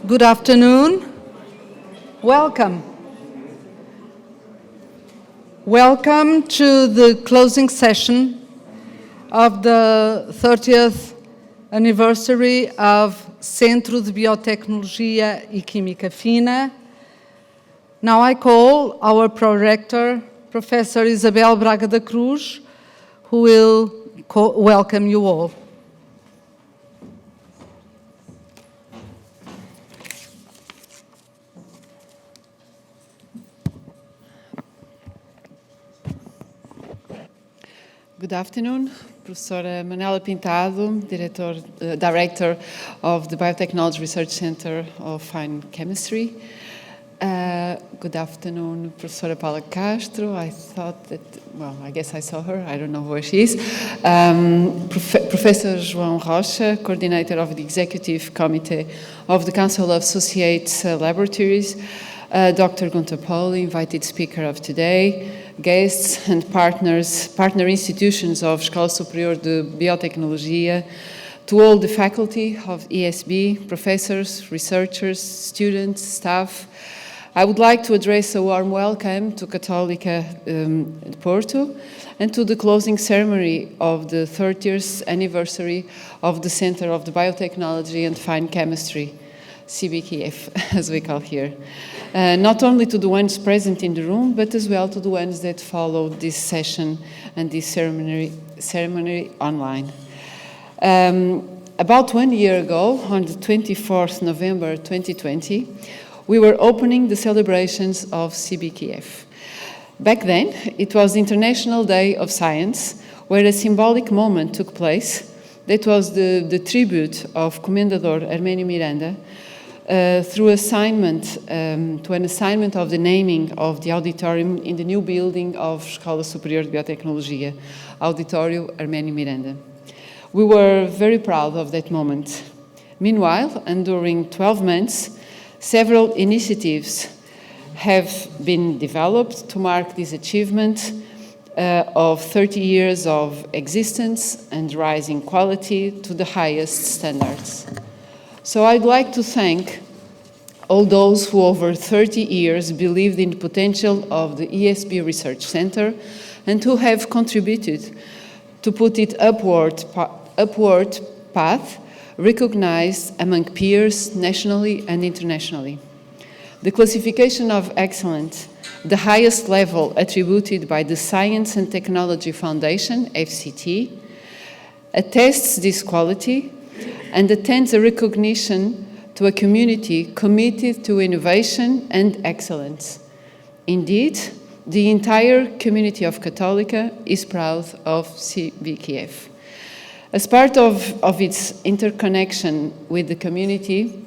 Good afternoon. Welcome. Welcome to the closing session of the 30th anniversary of Centro de Biotecnologia e Química Fina. Now I call our prorector, Professor Isabel Braga da Cruz, who will welcome you all. Good afternoon, Professora Manuela Pintado, Director of the Biotechnology Research Center of Fine Chemistry. Good afternoon, Professora Paula Castro. I thought that, well, I guess I saw her. I don't know where she is. Professor João Rocha, Coordinator of the Executive Committee of the Council of Associate Laboratories. Dr. Gunter Pauli, invited speaker of today, guests and partner institutions of Escola Superior de Biotecnologia, to all the faculty of ESB, professors, researchers, students, staff. I would like to address a warm welcome to Católica Porto and to the closing ceremony of the 30th anniversary of the Center of the Biotechnology and Fine Chemistry, CBQF, as we call here. Not only to the ones present in the room, but as well to the ones that followed this session and this ceremony online. About 1 year ago, on the 24th November 2020, we were opening the celebrations of CBQF. Back then, it was the International Day of Science, where a symbolic moment took place. That was the tribute of Comendador Arménio Miranda through an assignment of the naming of the auditorium in the new building of Escola Superior de Biotecnologia, Auditório Arménio Miranda. We were very proud of that moment. Meanwhile, and during 12 months, several initiatives have been developed to mark this achievement of 30 years of existence and rising quality to the highest standards. So I'd like to thank all those who over 30 years believed in the potential of the ESB Research Center and who have contributed to put it upward path recognized among peers nationally and internationally. The classification of excellence, the highest level attributed by the Science and Technology Foundation, FCT, attests this quality and attends a recognition to a community committed to innovation and excellence. Indeed, the entire community of Católica is proud of CBQF. As part of its interconnection with the community,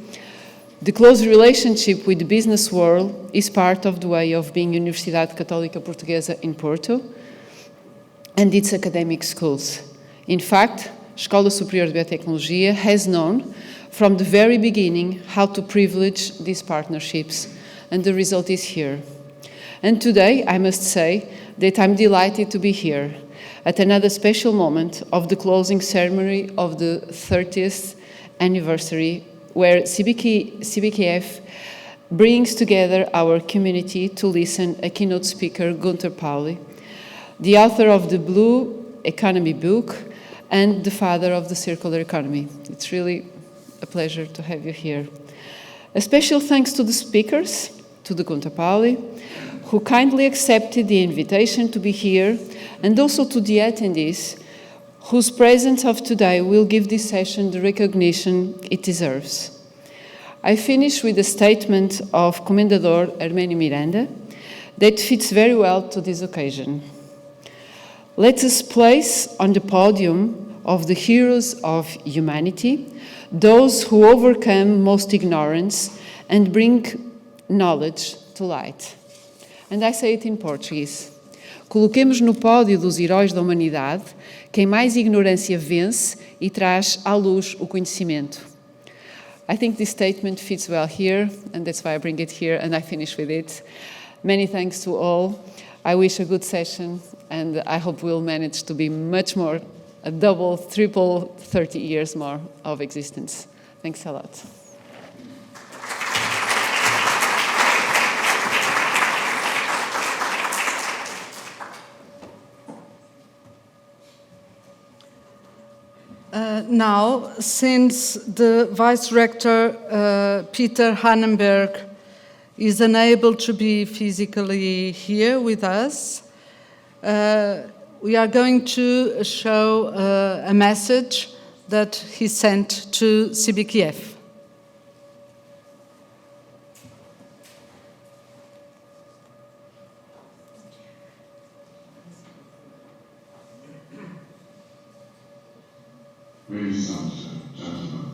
the close relationship with the business world is part of the way of being Universidade Católica Portuguesa in Porto and its academic schools. In fact, Escola Superior de Biotecnologia has known from the very beginning how to privilege these partnerships, and the result is here. And today, I must say that I'm delighted to be here at another special moment of the closing ceremony of the 30th anniversary, where CBQF brings together our community to listen a keynote speaker, Gunter Pauli, the author of the Blue Economy book and the father of the circular economy. It's really a pleasure to have you here. A special thanks to the speakers, to the Gunter Pauli, who kindly accepted the invitation to be here, and also to the attendees, whose presence of today will give this session the recognition it deserves. I finish with a statement of Comendador Arménio Miranda that fits very well to this occasion. Let us place on the podium of the heroes of humanity those who overcome most ignorance and bring knowledge to light. And I say it in Portuguese. Coloquemos no pódio dos heróis da humanidade quem mais ignorância vence e traz à luz o conhecimento. I think this statement fits well here, and that's why I bring it here, and I finish with it. Many thanks to all. I wish a good session, and I hope we'll manage to be much more, a double, triple, 30 years more of existence. Thanks a lot. Now, since the Vice Rector, Peter Hannenberg, is unable to be physically here with us, we are going to show a message that he sent to CBQF. Ladies and gentlemen,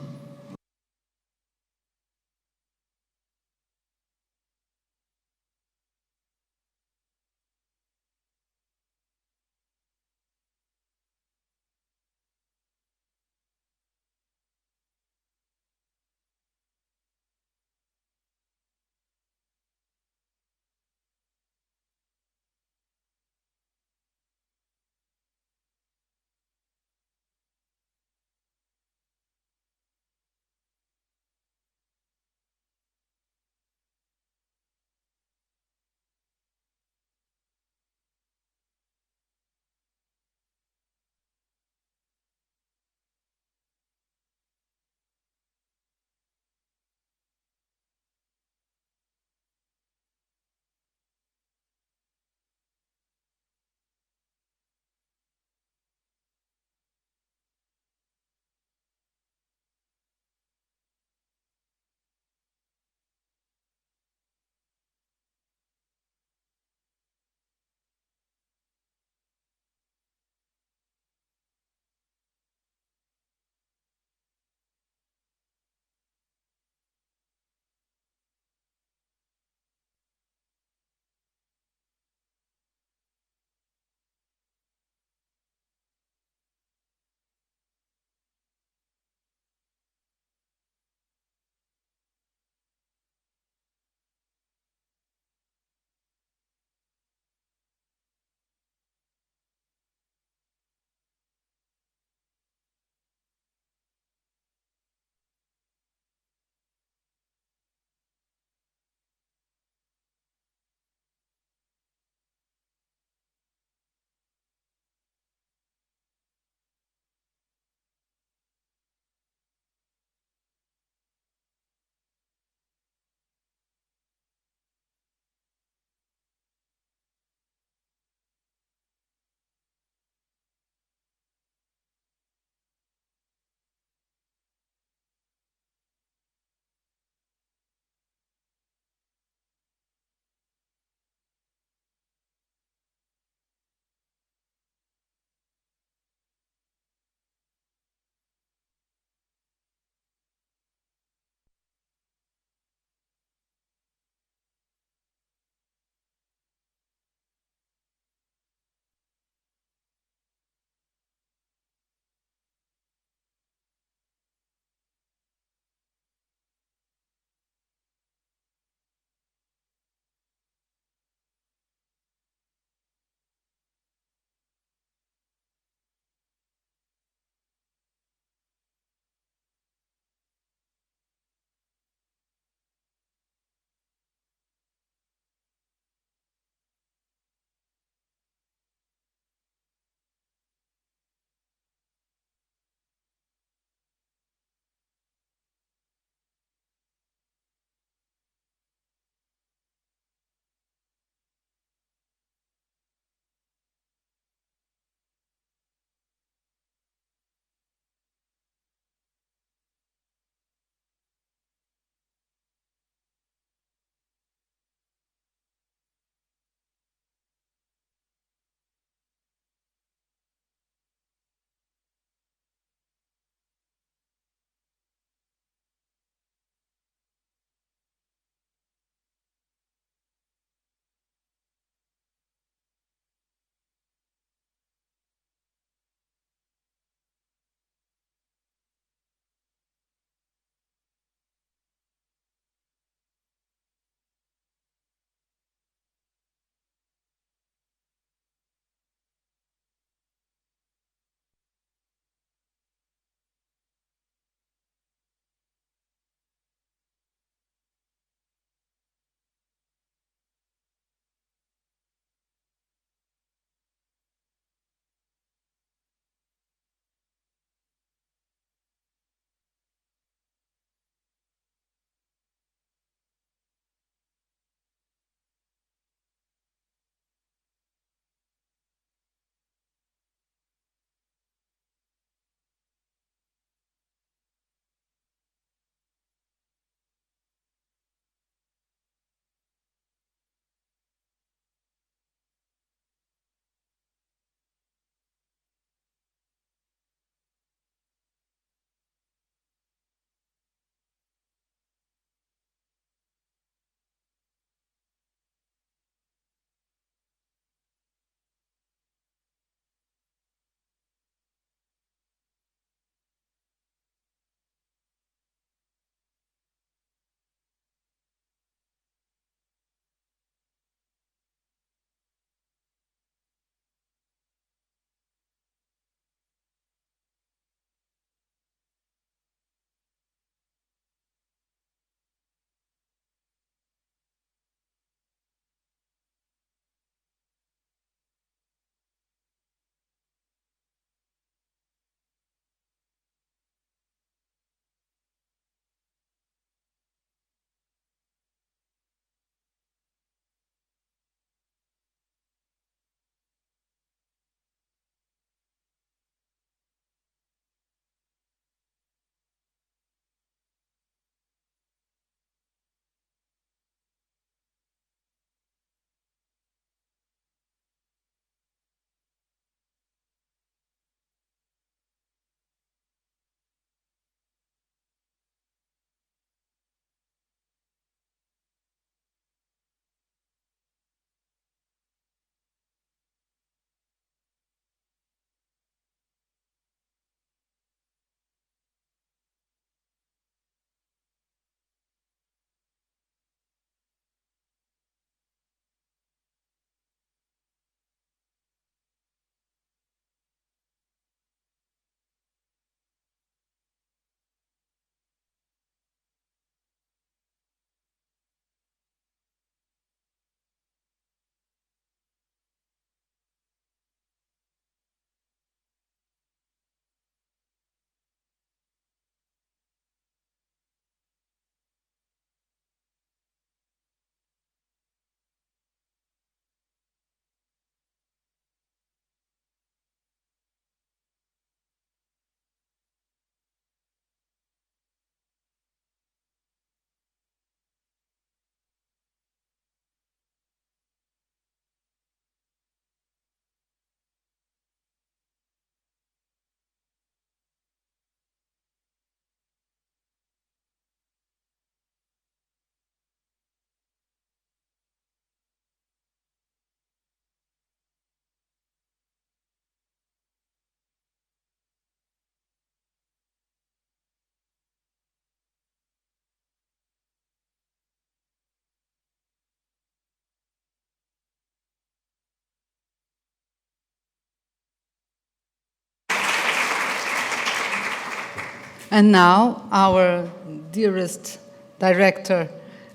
And now, our dearest director,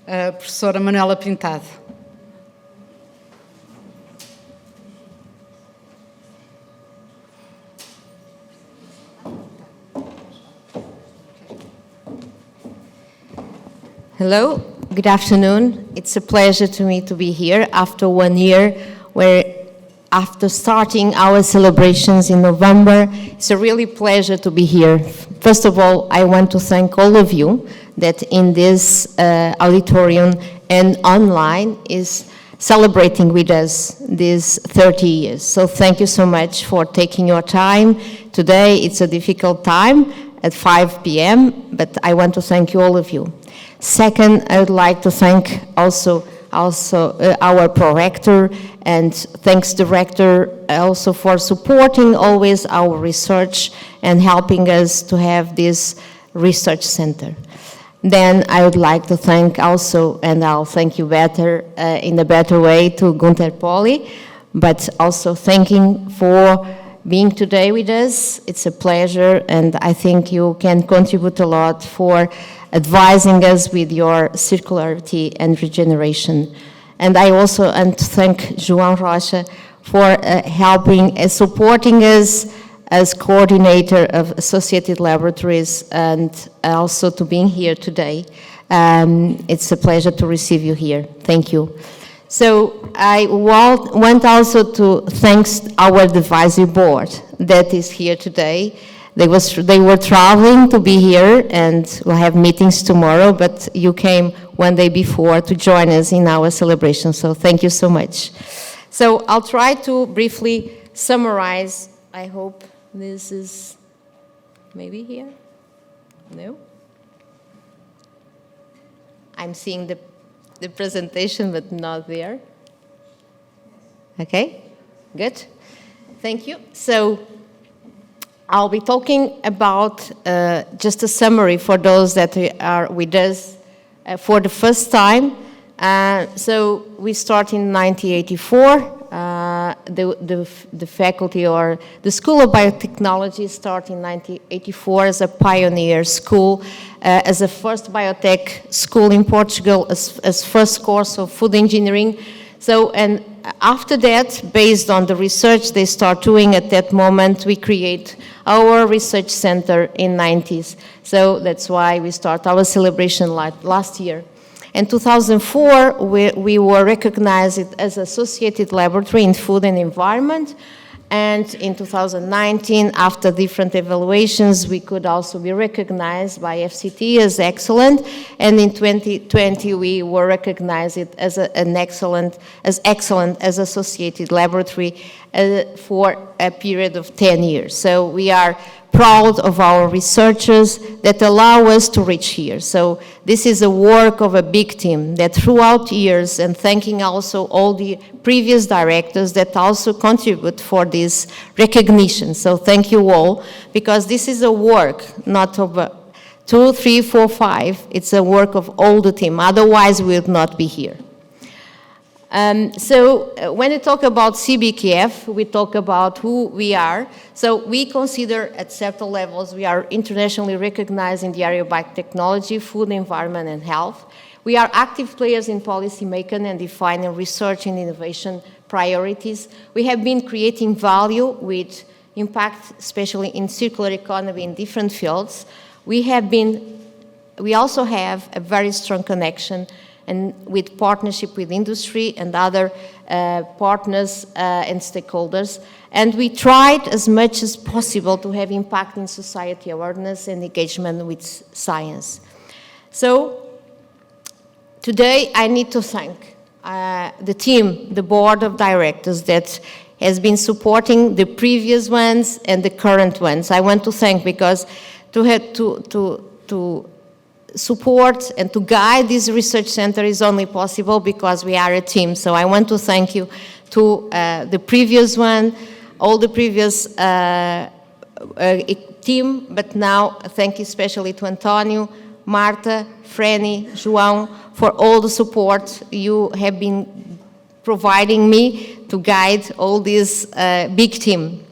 Professora Manuela Pintado. Hello, good afternoon. It's a pleasure to me to be here after 1 year, where after starting our celebrations in November, it's a really pleasure to be here. First of all, I want to thank all of you that in this auditorium and online is celebrating with us these 30 years. So thank you so much for taking your time. Today it's a difficult time at 5 p.m., but I want to thank you, all of you. Second, I would like to thank also our prorector, and thanks director also for supporting always our research and helping us to have this research center. Then I would like to thank also, and I'll thank you better in a better way, to Gunter Pauli, but also thanking for being today with us. It's a pleasure, and I think you can contribute a lot for advising us with your circularity and regeneration. And I also want to thank João Rocha for helping and supporting us as coordinator of Associated Laboratories, and also to being here today. It's a pleasure to receive you here. Thank you. So I want also to thank our advisory board that is here today. They were traveling to be here, and we'll have meetings tomorrow, but you came one day before to join us in our celebration, so thank you so much. So I'll try to briefly summarize. I hope this is maybe here? No? I'm seeing the presentation, but not there. Okay, good. Thank you. So I'll be talking about just a summary for those that are with us for the first time. So we start in 1984. The faculty or the School of Biotechnology started in 1984 as a pioneer school, as a first biotech school in Portugal, as first course of food engineering. So, and after that, based on the research they start doing at that moment, we create our research center in 90s. So that's why we start our celebration last year. In 2004, we were recognized as Associated Laboratory in Food and Environment. And in 2019, after different evaluations, we could also be recognized by FCT as excellent. And in 2020, we were recognized as excellent as Associated Laboratory for a period of 10 years. So we are proud of our researchers that allow us to reach here. So this is a work of a big team that throughout years, and thanking also all the previous directors that also contribute for this recognition. So thank you all, because this is a work not of 2, 3, 4, 5. It's a work of all the team. Otherwise, we would not be here. So when we talk about CBQF, we talk about who we are. So we consider at several levels, we are internationally recognized in the area of biotechnology, food, environment, and health. We are active players in policy making and defining research and innovation priorities. We have been creating value with impact, especially in circular economy in different fields. We also have a very strong connection and with partnership with industry and other partners and stakeholders. And we tried as much as possible to have impact in society awareness and engagement with science. So today I need to thank the team, the board of directors that has been supporting the previous ones and the current ones. I want to thank, because to support and to guide this research center is only possible because we are a team. So I want to thank you to the previous one, all the previous team, but now thank you especially to António, Marta, Freni, João, for all the support you have been providing me to guide all this big team.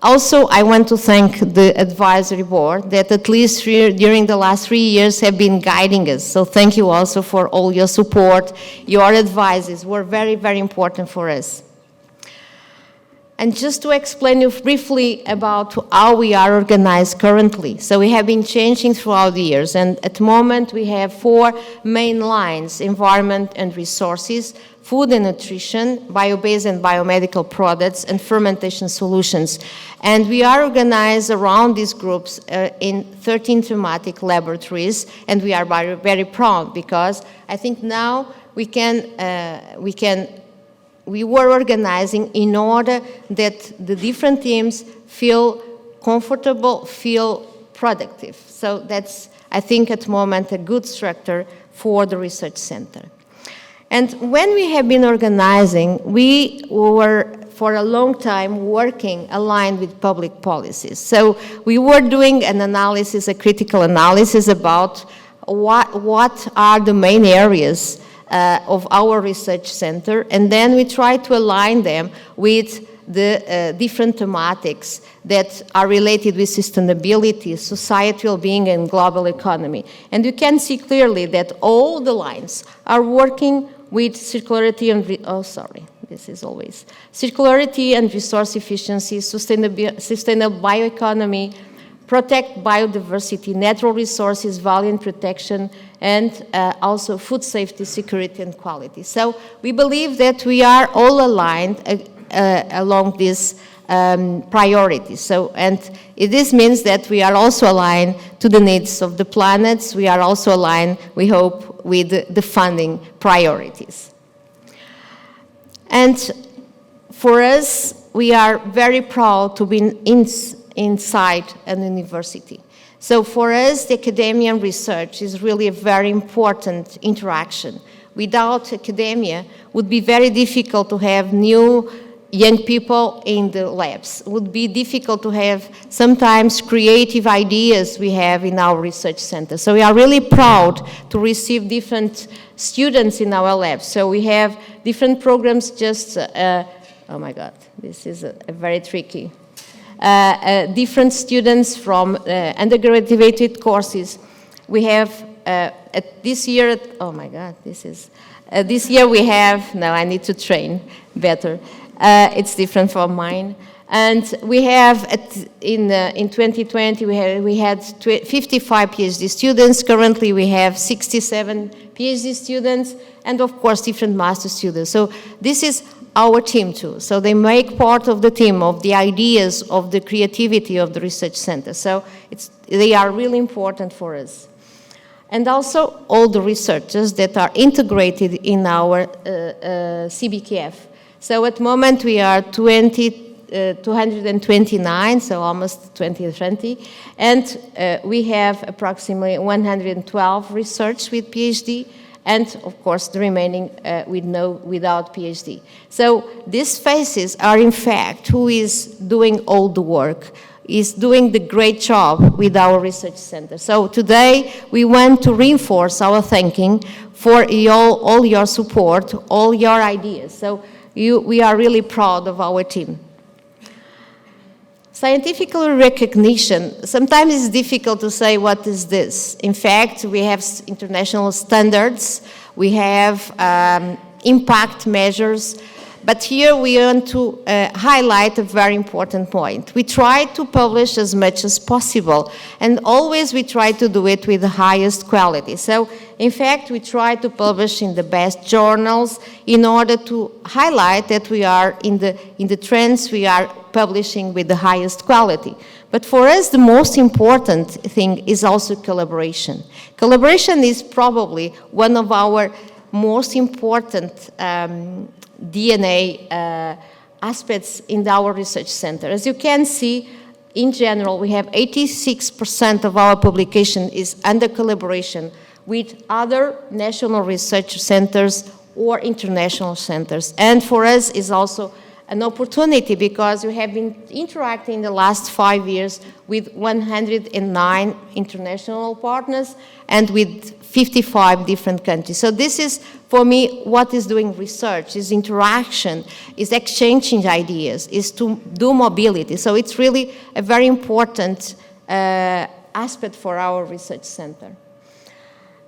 Also, I want to thank the advisory board that at least during the last 3 years have been guiding us. So thank you also for all your support. Your advices were very, very important for us. And just to explain you briefly about how we are organized currently. So we have been changing throughout the years, and at the moment we have 4 main lines: environment and resources, food and nutrition, bio-based and biomedical products, and fermentation solutions. And we are organized around these groups in 13 thematic laboratories, and we are very, very proud because I think now we were organizing in order that the different teams feel comfortable, feel productive. So that's, I think, at the moment, a good structure for the research center. And when we have been organizing, we were, for a long time, working aligned with public policies. So we were doing an analysis, a critical analysis about what are the main areas of our research center, and then we try to align them with the different thematics that are related with sustainability, societal being, and global economy. And you can see clearly that all the lines are working with circularity and circularity and resource efficiency, sustainable bioeconomy, protect biodiversity, natural resources, value and protection, and also food safety, security, and quality. So we believe that we are all aligned along these priorities. So, and this means that we are also aligned to the needs of the planet. We are also aligned, we hope, with the funding priorities. And for us, we are very proud to be inside an university. So for us, the academia and research is really a very important interaction. Without academia, it would be very difficult to have new young people in the labs. It would be difficult to have sometimes creative ideas we have in our research center. So we are really proud to receive different students in our labs. So we have different programs just, oh my God, this is a very tricky. Different students from undergraduate courses. We have this year, oh my God, this year we have, no, I need to train better. It's different from mine. And we have, in 2020, we had 55 PhD students. Currently, we have 67 PhD students, and of course, different master students. So this is our team too. So they make part of the team, of the ideas, of the creativity of the research center. So they are really important for us. And also all the researchers that are integrated in our CBQF. So at the moment we are 229, so almost 2020, and we have approximately 112 research with PhD, and of course the remaining without PhD. So these faces are in fact who is doing all the work, is doing the great job with our research center. So today we want to reinforce our thanking for all your support, all your ideas. So we are really proud of our team. Scientific recognition, sometimes it's difficult to say what is this. In fact, we have international standards, we have impact measures, but here we want to highlight a very important point. We try to publish as much as possible, and always we try to do it with the highest quality. So, in fact, we try to publish in the best journals in order to highlight that we are in the trends, we are publishing with the highest quality. But for us, the most important thing is also collaboration. Collaboration is probably one of our most important DNA aspects in our research center. As you can see, in general, we have 86% of our publication is under collaboration with other national research centers or international centers. And for us is also an opportunity because we have been interacting the last 5 years with 109 international partners and with 55 different countries. So this is, for me, what is doing research, is interaction, is exchanging ideas, is to do mobility. So it's really a very important aspect for our research center.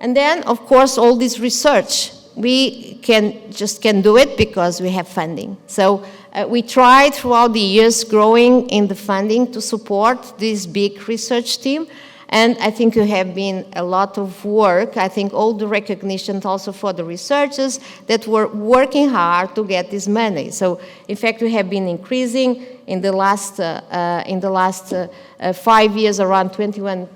And then, of course, all this research, we can do it because we have funding. So we tried throughout the years growing in the funding to support this big research team. And I think there have been a lot of work. I think all the recognition also for the researchers that were working hard to get this money. So in fact, we have been increasing in the last 5 years around 21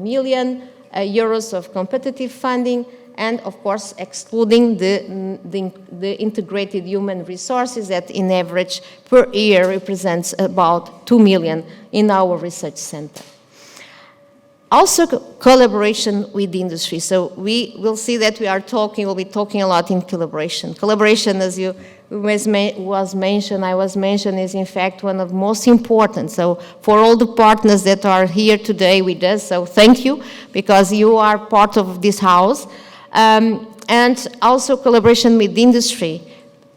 million euros of competitive funding. And of course, excluding the integrated human resources that in average per year represents about 2 million in our research center. Also, collaboration with the industry. So we will see that we'll be talking a lot in collaboration. Collaboration, as I was mentioned, is in fact one of the most important. So for all the partners that are here today with us, so thank you, because you are part of this house. And also collaboration with the industry,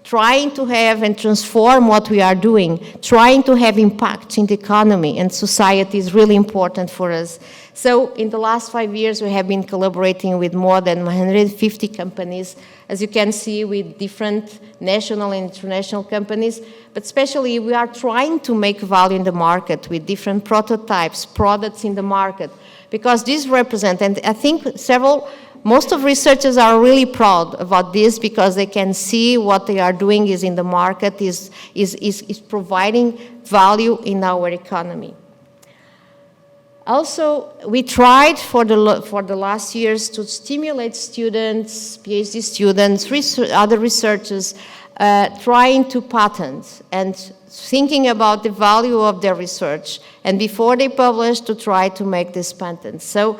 trying to have and transform what we are doing, trying to have impact in the economy and society is really important for us. So in the last 5 years, we have been collaborating with more than 150 companies, as you can see, with different national and international companies, but especially we are trying to make value in the market with different prototypes, products in the market, because these represent, and I think most of researchers are really proud about this because they can see what they are doing is in the market, is providing value in our economy. Also, we tried for the last years to stimulate students, PhD students, other researchers, trying to patent and thinking about the value of their research, and before they publish, to try to make this patent. So,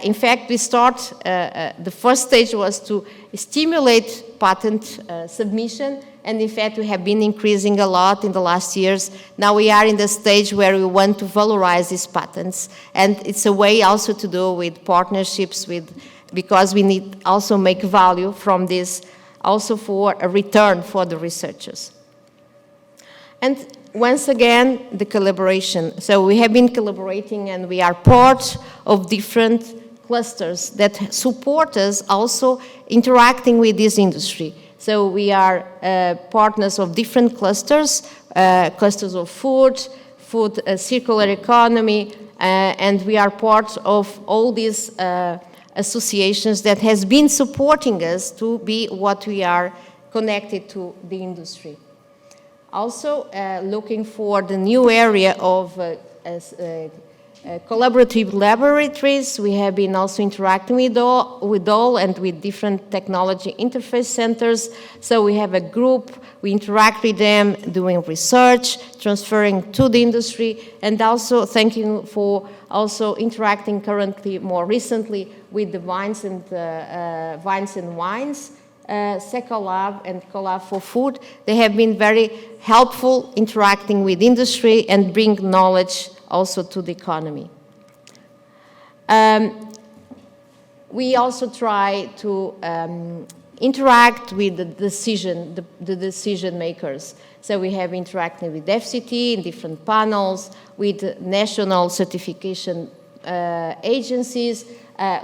in fact, the first stage was to stimulate patent submission, and in fact, we have been increasing a lot in the last years. Now we are in the stage where we want to valorize these patents, and it's a way also to do with partnerships because we need also make value from this, also for a return for the researchers. And once again, the collaboration. So we have been collaborating and we are part of different clusters that support us also interacting with this industry. So we are partners of different clusters, clusters of food, circular economy, and we are part of all these associations that has been supporting us to be what we are connected to the industry. Also, looking for the new area of collaborative laboratories, we have been also interacting with all and with different technology interface centers. So we have a group, we interact with them, doing research, transferring to the industry, and also thanking for also interacting currently, more recently, with the Vines and Wines, Secolab and Collab for Food. They have been very helpful interacting with industry and bring knowledge also to the economy. We also try to interact with the decision makers. So we have interacted with FCT in different panels, with national certification agencies,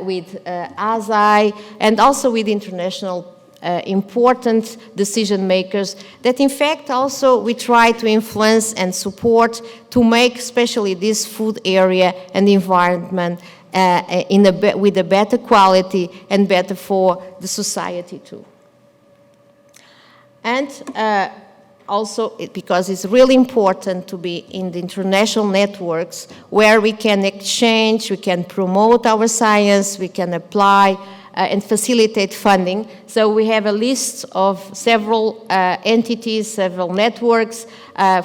with ASI, and also with international important decision makers that in fact also we try to influence and support to make especially this food area and the environment with a better quality and better for the society too. And also because it's really important to be in the international networks where we can exchange, we can promote our science, we can apply and facilitate funding. So we have a list of several entities, several networks,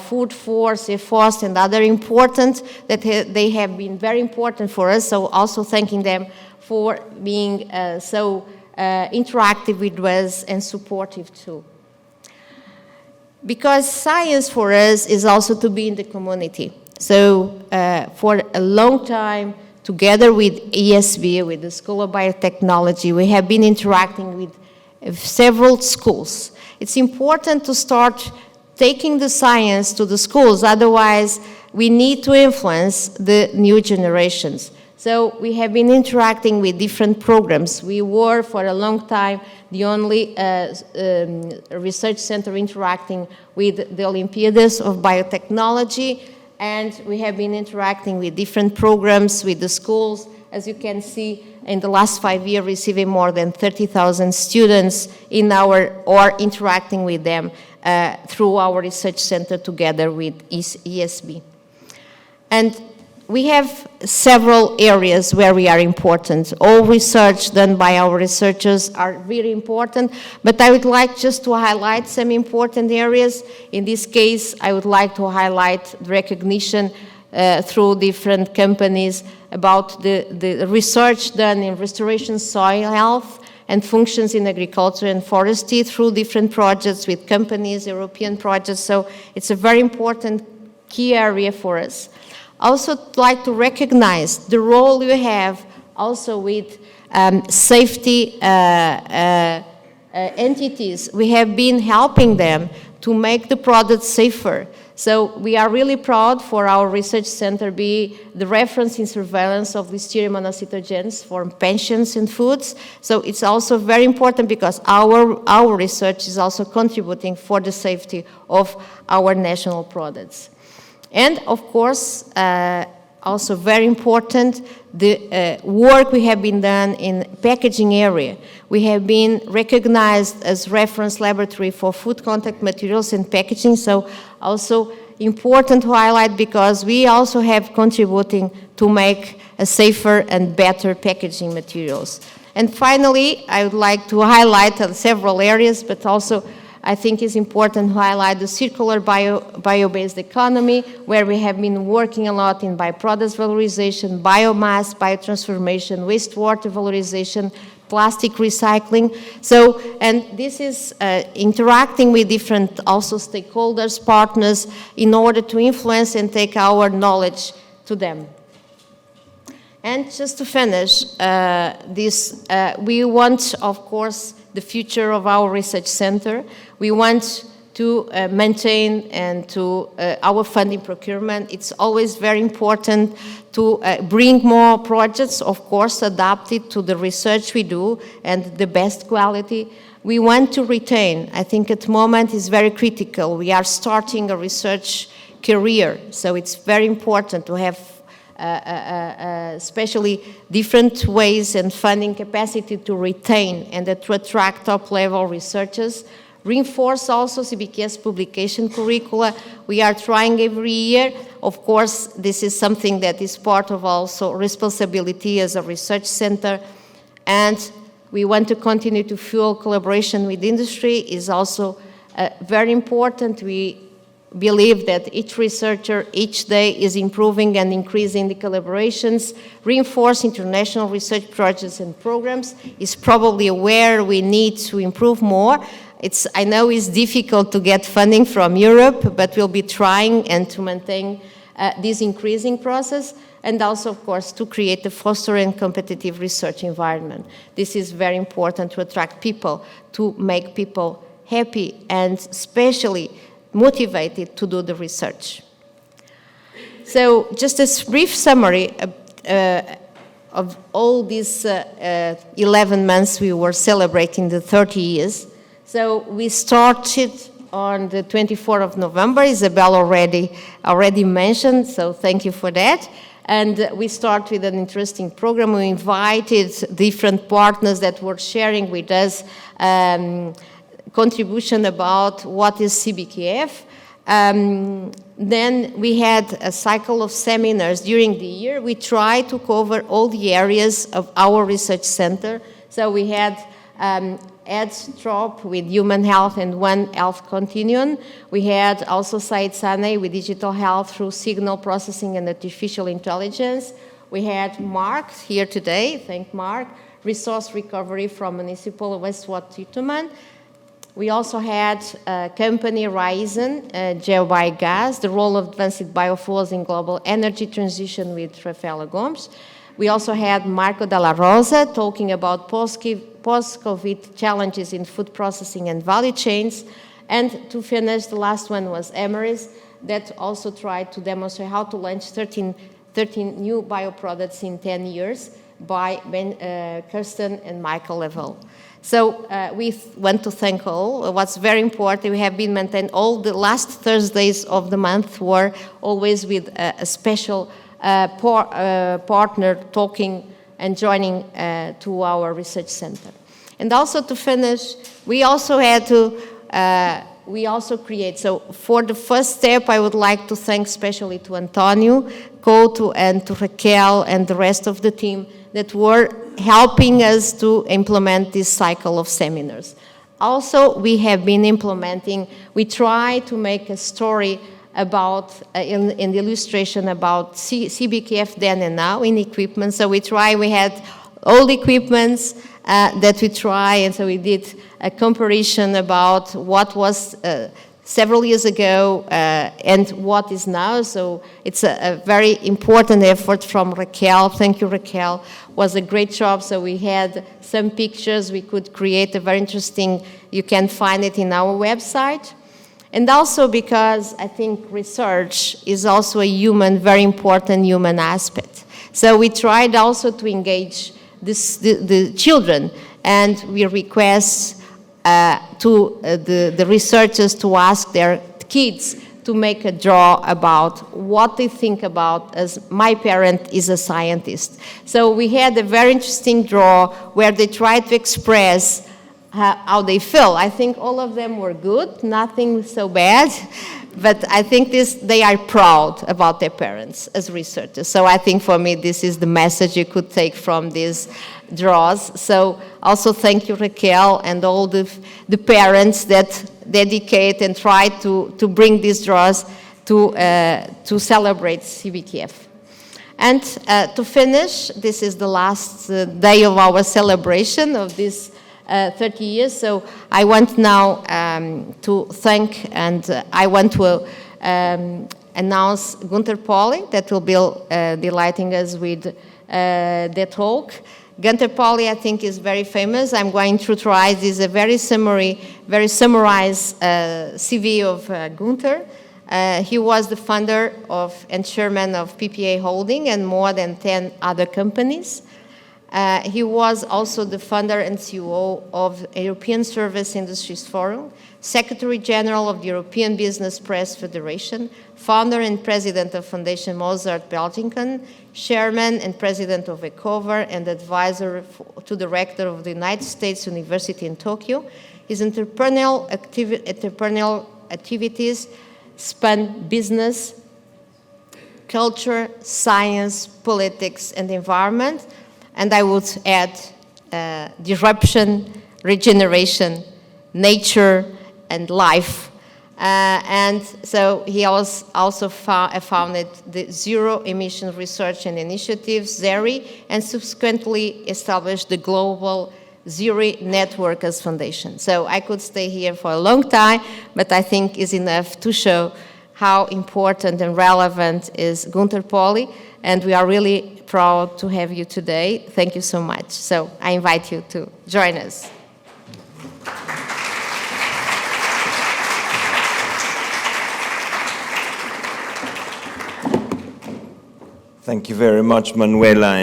Food Force, EFOS, and other important, that they have been very important for us. So also thanking them for being so interactive with us and supportive too. because science for us is also to be in the community. So for a long time, together with ESB, with the School of Biotechnology, we have been interacting with several schools. It's important to start taking the science to the schools, otherwise we need to influence the new generations. So we have been interacting with different programs. We were for a long time the only research center interacting with the Olympiads of Biotechnology, and we have been interacting with different programs with the schools. As you can see, in the last 5 years, receiving more than 30,000 students or interacting with them through our research center together with ESB. And we have several areas where we are important. All research done by our researchers are really important, but I would like just to highlight some important areas. In this case, I would like to highlight the recognition through different companies about the research done in restoration soil health and functions in agriculture and forestry through different projects with companies, European projects. So it's a very important key area for us. Also like to recognize the role you have also with safety entities. We have been helping them to make the products safer. So we are really proud for our research center be the reference in surveillance of Listeria monocytogenes for pensions and foods. So it's also very important because our research is also contributing for the safety of our national products. And of course, also very important, the work we have been done in packaging area. We have been recognized as reference laboratory for food contact materials and packaging, so also important to highlight because we also have contributing to make a safer and better packaging materials. And finally, I would like to highlight several areas, but also I think it's important to highlight the circular bio-based economy, where we have been working a lot in byproducts valorization, biomass, biotransformation, wastewater valorization, plastic recycling. So, and this is interacting with different also stakeholders, partners, in order to influence and take our knowledge to them. And just to finish we want, of course, the future of our research center. We want to maintain and to our funding procurement. It's always very important to bring more projects, of course, adapted to the research we do and the best quality. We want to retain. I think at the moment is very critical. We are starting a research career, so it's very important to have especially different ways and funding capacity to retain and to attract top-level researchers. Reinforce also CBQF's publication curricula. We are trying every year. Of course, this is something that is part of also responsibility as a research center. And we want to continue to fuel collaboration with industry is also very important. We believe that each researcher each day is improving and increasing the collaborations. Reinforce international research projects and programs is probably where we need to improve more. I know it's difficult to get funding from Europe, but we'll be trying and to maintain this increasing process, and also, of course, to create a foster and competitive research environment. This is very important to attract people, to make people happy, and especially motivated to do the research. So just a brief summary of all these 11 months we were celebrating the 30 years. So we started on the 24th of November, Isabel already mentioned, so thank you for that. And we start with an interesting program. We invited different partners that were sharing with us contribution about what is CBQF. Then we had a cycle of seminars during the year. We tried to cover all the areas of our research center. So we had EdStrop with human health and One Health Continuum. We had also Said Sane with digital health through signal processing and artificial intelligence. We had Mark here today, thank Mark, resource recovery from municipal wastewater treatment. We also had company Raizen, Geobiogas, the role of advanced biofuels in global energy transition with Rafaela Gomes. We also had Marco Della Rosa talking about post-COVID challenges in food processing and value chains. And to finish, the last one was Emery's, that also tried to demonstrate how to launch 13 new bioproducts in 10 years by Kirsten and Michael Level. So we want to thank all. What's very important, we have been maintained all the last Thursdays of the month were always with a special partner talking and joining to our research center. And also to finish, we also had to create, so for the first step, I would like to thank especially to Antonio, Couto, and to Raquel and the rest of the team that were helping us to implement this cycle of seminars. Also, we have been implementing, we try to make a story about, in the illustration about CBQF then and now in equipment. So we had old equipments that we try, and so we did a comparison about what was several years ago and what is now. So it's a very important effort from Raquel. Thank you, Raquel. It was a great job. So we had some pictures. We could create a very interesting, you can find it in our website. And also because I think research is also a very important human aspect. So we tried also to engage the children, and we request to the researchers to ask their kids to make a draw about what they think about as my parent is a scientist. So we had a very interesting draw where they tried to express how they feel. I think all of them were good, nothing so bad, but I think they are proud about their parents as researchers. So I think for me this is the message you could take from these draws. So also thank you, Raquel, and all the parents that dedicate and try to bring these draws to celebrate CBQF. And to finish, this is the last day of our celebration of this 30 years. So I want now to thank, and I want to announce Gunter Pauli that will be delighting us with the talk. Gunter Pauli, I think, is very famous. I'm going to try. This is a very summarized CV of Gunter. He was the founder and chairman of PPA Holding and more than 10 other companies. He was also the founder and CEO of European Service Industries Forum, Secretary General of the European Business Press Federation, founder and president of Foundation Mozart Belgican, chairman and president of ECOVER, and advisor to the rector of the United States University in Tokyo. His entrepreneurial activities span business, culture, science, politics, and environment. And I would add disruption, regeneration, nature, and life. And so he also founded the Zero Emission Research and Initiatives, ZERI, and subsequently established the Global ZERI Network as foundation. So I could stay here for a long time, but I think is enough to show how important and relevant is Gunter Pauli, and we are really proud to have you today. Thank you so much. So I invite you to join us. Thank you very much, Manuela,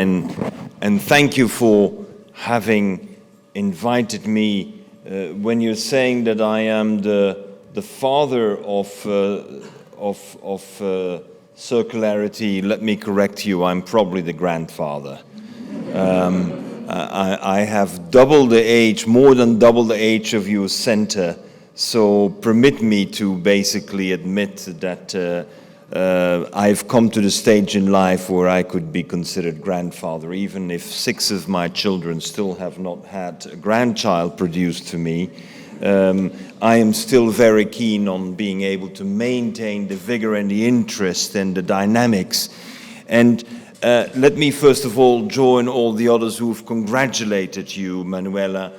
and thank you for having invited me. When you're saying that I am the father of circularity, let me correct you, I'm probably the grandfather. I have double the age, more than double the age of your center, so permit me to basically admit that I've come to the stage in life where I could be considered grandfather, even if 6 of my children still have not had a grandchild produced to me. I am still very keen on being able to maintain the vigor and the interest and the dynamics. And let me first of all join all the others who've congratulated you, Manuela,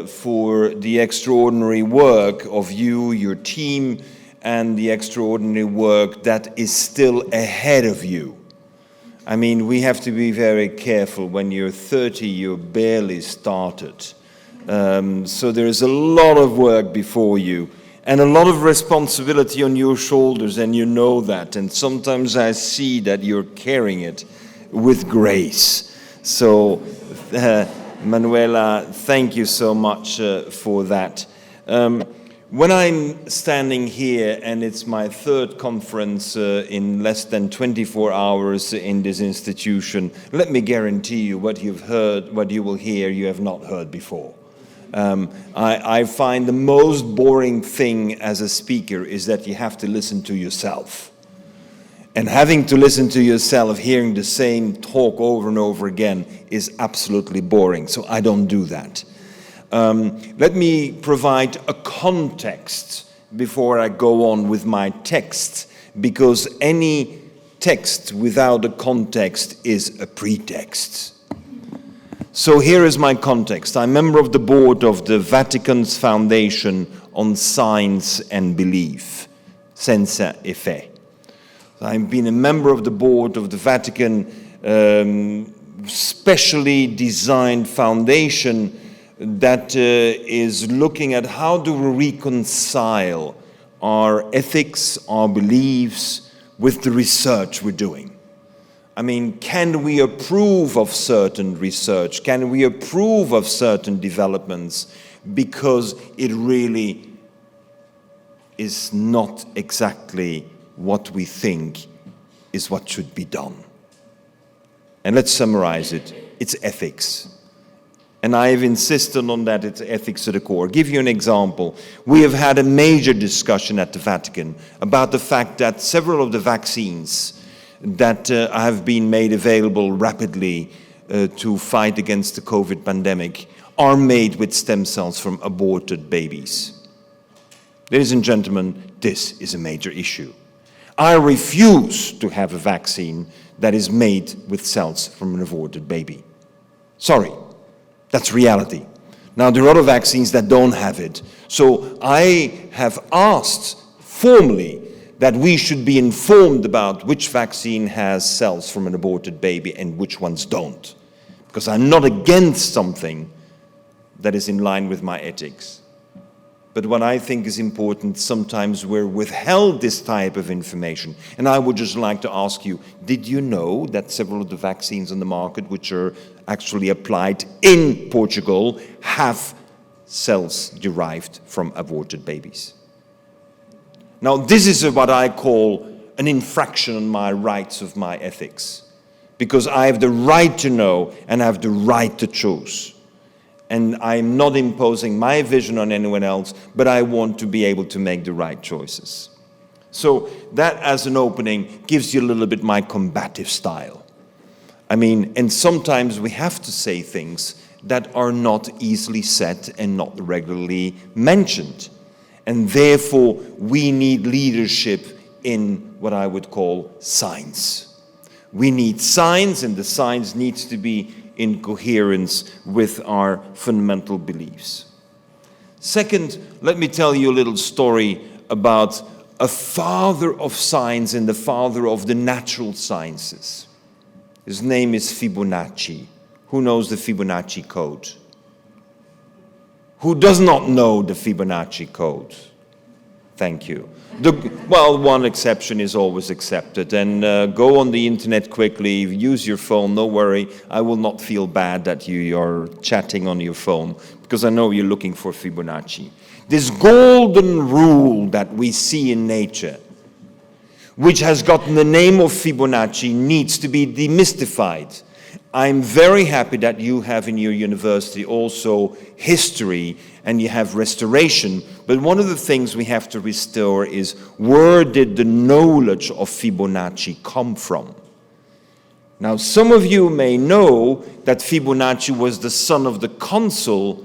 for the extraordinary work of you, your team, and the extraordinary work that is still ahead of you. I mean, we have to be very careful. When you're 30, you're barely started. So there's a lot of work before you and a lot of responsibility on your shoulders, and you know that. And sometimes I see that you're carrying it with grace. So, Manuela, thank you so much for that. When I'm standing here, and it's my third conference in less than 24 hours in this institution, let me guarantee you what you've heard, what you will hear, you have not heard before. I find the most boring thing as a speaker is that you have to listen to yourself. And having to listen to yourself, hearing the same talk over and over again is absolutely boring, so I don't do that. Let me provide a context before I go on with my text, because any text without a context is a pretext. So here is my context. I'm a member of the board of the Vatican's Foundation on Science and Belief, Senza e Fe. I've been a member of the board of the Vatican specially designed foundation that is looking at how do we reconcile our ethics, our beliefs with the research we're doing. I mean, can we approve of certain research? Can we approve of certain developments because it really is not exactly what we think is what should be done? And let's summarize it. It's ethics. And I have insisted on that, it's ethics to the core. I'll give you an example. We have had a major discussion at the Vatican about the fact that several of the vaccines that have been made available rapidly to fight against the COVID pandemic are made with stem cells from aborted babies. Ladies and gentlemen, this is a major issue. I refuse to have a vaccine that is made with cells from an aborted baby. Sorry. That's reality. Now, there are other vaccines that don't have it. So I have asked formally that we should be informed about which vaccine has cells from an aborted baby and which ones don't. Because I'm not against something that is in line with my ethics. But what I think is important, sometimes we're withheld this type of information. And I would just like to ask you, did you know that several of the vaccines on the market which are actually applied in Portugal have cells derived from aborted babies? Now, this is what I call an infraction on my rights of my ethics, because I have the right to know and I have the right to choose. And I'm not imposing my vision on anyone else, but I want to be able to make the right choices. So that, as an opening, gives you a little bit my combative style. I mean, and sometimes we have to say things that are not easily said and not regularly mentioned. And therefore, we need leadership in what I would call science. We need science, and the science needs to be in coherence with our fundamental beliefs. Second, let me tell you a little story about a father of science and the father of the natural sciences. His name is Fibonacci. Who knows the Fibonacci code? Who does not know the Fibonacci code? Thank you. Well, one exception is always accepted. And go on the internet quickly, use your phone, no worry. I will not feel bad that you are chatting on your phone, because I know you're looking for Fibonacci. This golden rule that we see in nature, which has gotten the name of Fibonacci, needs to be demystified. I'm very happy that you have in your university also history and you have restoration, but one of the things we have to restore is, where did the knowledge of Fibonacci come from? Now, some of you may know that Fibonacci was the son of the consul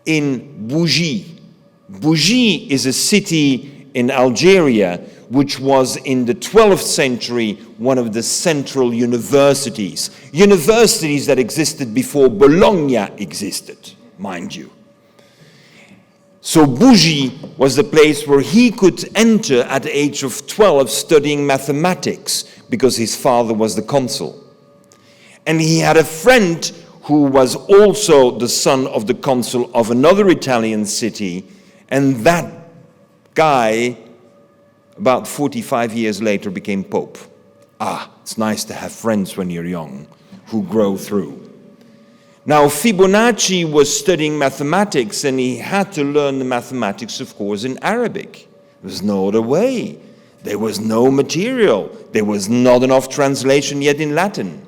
in Bougie. Bougie is a city in Algeria which was in the 12th century one of the central universities. Universities that existed before Bologna existed, mind you. So Bougie was the place where he could enter at the age of 12 studying mathematics because his father was the consul. And he had a friend who was also the son of the consul of another Italian city, and that guy, about 45 years later, became Pope. It's nice to have friends when you're young who grow through. Now, Fibonacci was studying mathematics, and he had to learn the mathematics, of course, in Arabic. There was no other way. There was no material. There was not enough translation yet in Latin.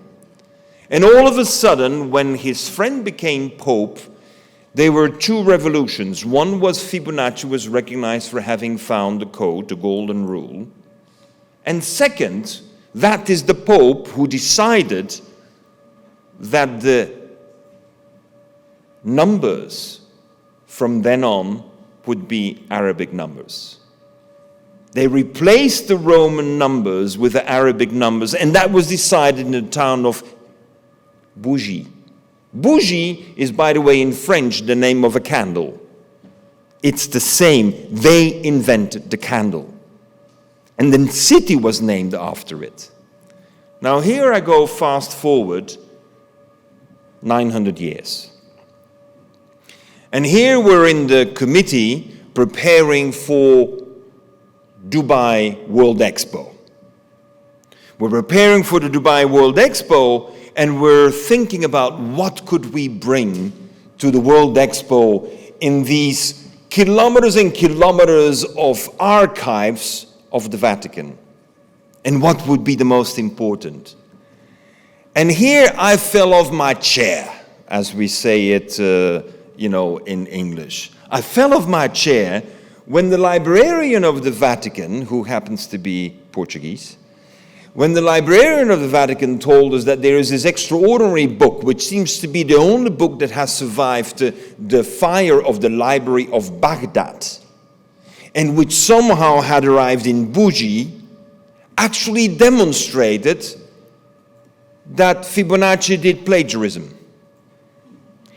And all of a sudden, when his friend became Pope, there were two revolutions. One was Fibonacci was recognized for having found the code, the golden rule. And second, that is the Pope who decided that the numbers from then on would be Arabic numbers. They replaced the Roman numbers with the Arabic numbers, and that was decided in the town of Bougie. Bougie is, by the way, in French, the name of a candle. It's the same. They invented the candle. And the city was named after it. Now here I go fast forward 900 years. And here we're in the committee preparing for Dubai World Expo. We're preparing for the Dubai World Expo, and we're thinking about what could we bring to the World Expo in these kilometers and kilometers of archives of the Vatican, and what would be the most important. And here I fell off my chair, as we say it, in English. I fell off my chair when the librarian of the Vatican, who happens to be Portuguese, when the librarian of the Vatican told us that there is this extraordinary book, which seems to be the only book that has survived the fire of the library of Baghdad, and which somehow had arrived in Bougie, actually demonstrated that Fibonacci did plagiarism.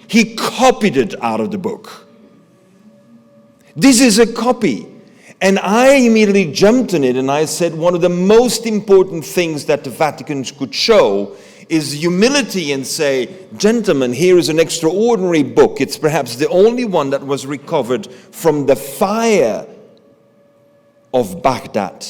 He copied it out of the book. This is a copy. And I immediately jumped on it and I said one of the most important things that the Vatican could show is humility and say, gentlemen, here is an extraordinary book. It's perhaps the only one that was recovered from the fire of Baghdad,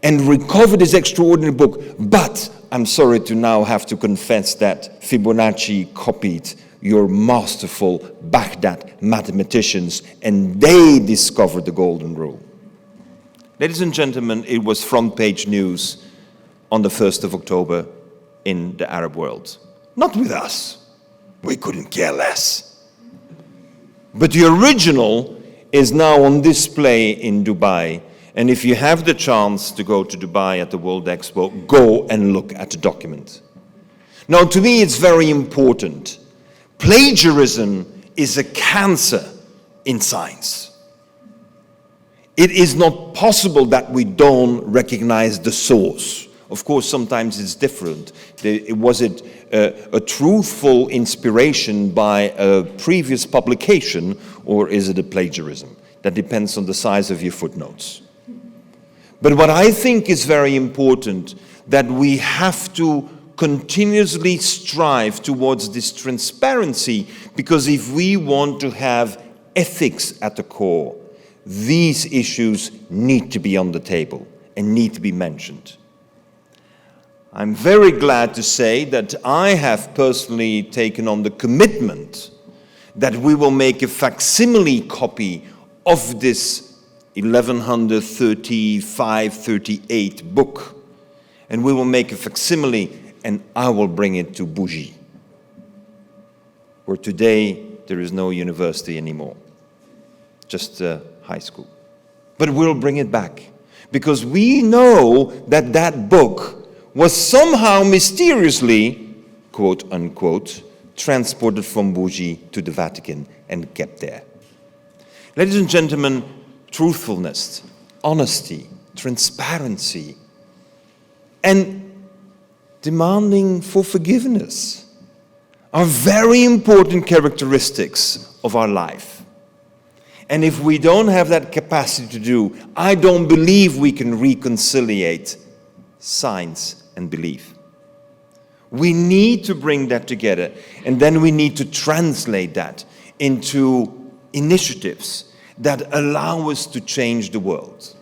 and recover this extraordinary book. But I'm sorry to now have to confess that Fibonacci copied your masterful Baghdad mathematicians, and they discovered the golden rule. Ladies and gentlemen, it was front page news on the 1st of October in the Arab world. Not with us. We couldn't care less. But the original is now on display in Dubai. And if you have the chance to go to Dubai at the World Expo, go and look at the document. Now, to me, it's very important. Plagiarism is a cancer in science. It is not possible that we don't recognize the source. Of course, sometimes it's different. Was it a truthful inspiration by a previous publication, or is it a plagiarism? That depends on the size of your footnotes. But what I think is very important, that we have to continuously strive towards this transparency, because if we want to have ethics at the core, these issues need to be on the table and need to be mentioned. I'm very glad to say that I have personally taken on the commitment that we will make a facsimile copy of this 1135-38 book, and we will make a facsimile, and I will bring it to Bougie, where today there is no university anymore, just a high school. But we'll bring it back, because we know that that book was somehow mysteriously, quote unquote, transported from Bougie to the Vatican and kept there. Ladies and gentlemen, truthfulness, honesty, transparency, and demanding for forgiveness are very important characteristics of our life. And if we don't have that capacity to do, I don't believe we can reconciliate science and belief. We need to bring that together, and then we need to translate that into initiatives that allow us to change the world.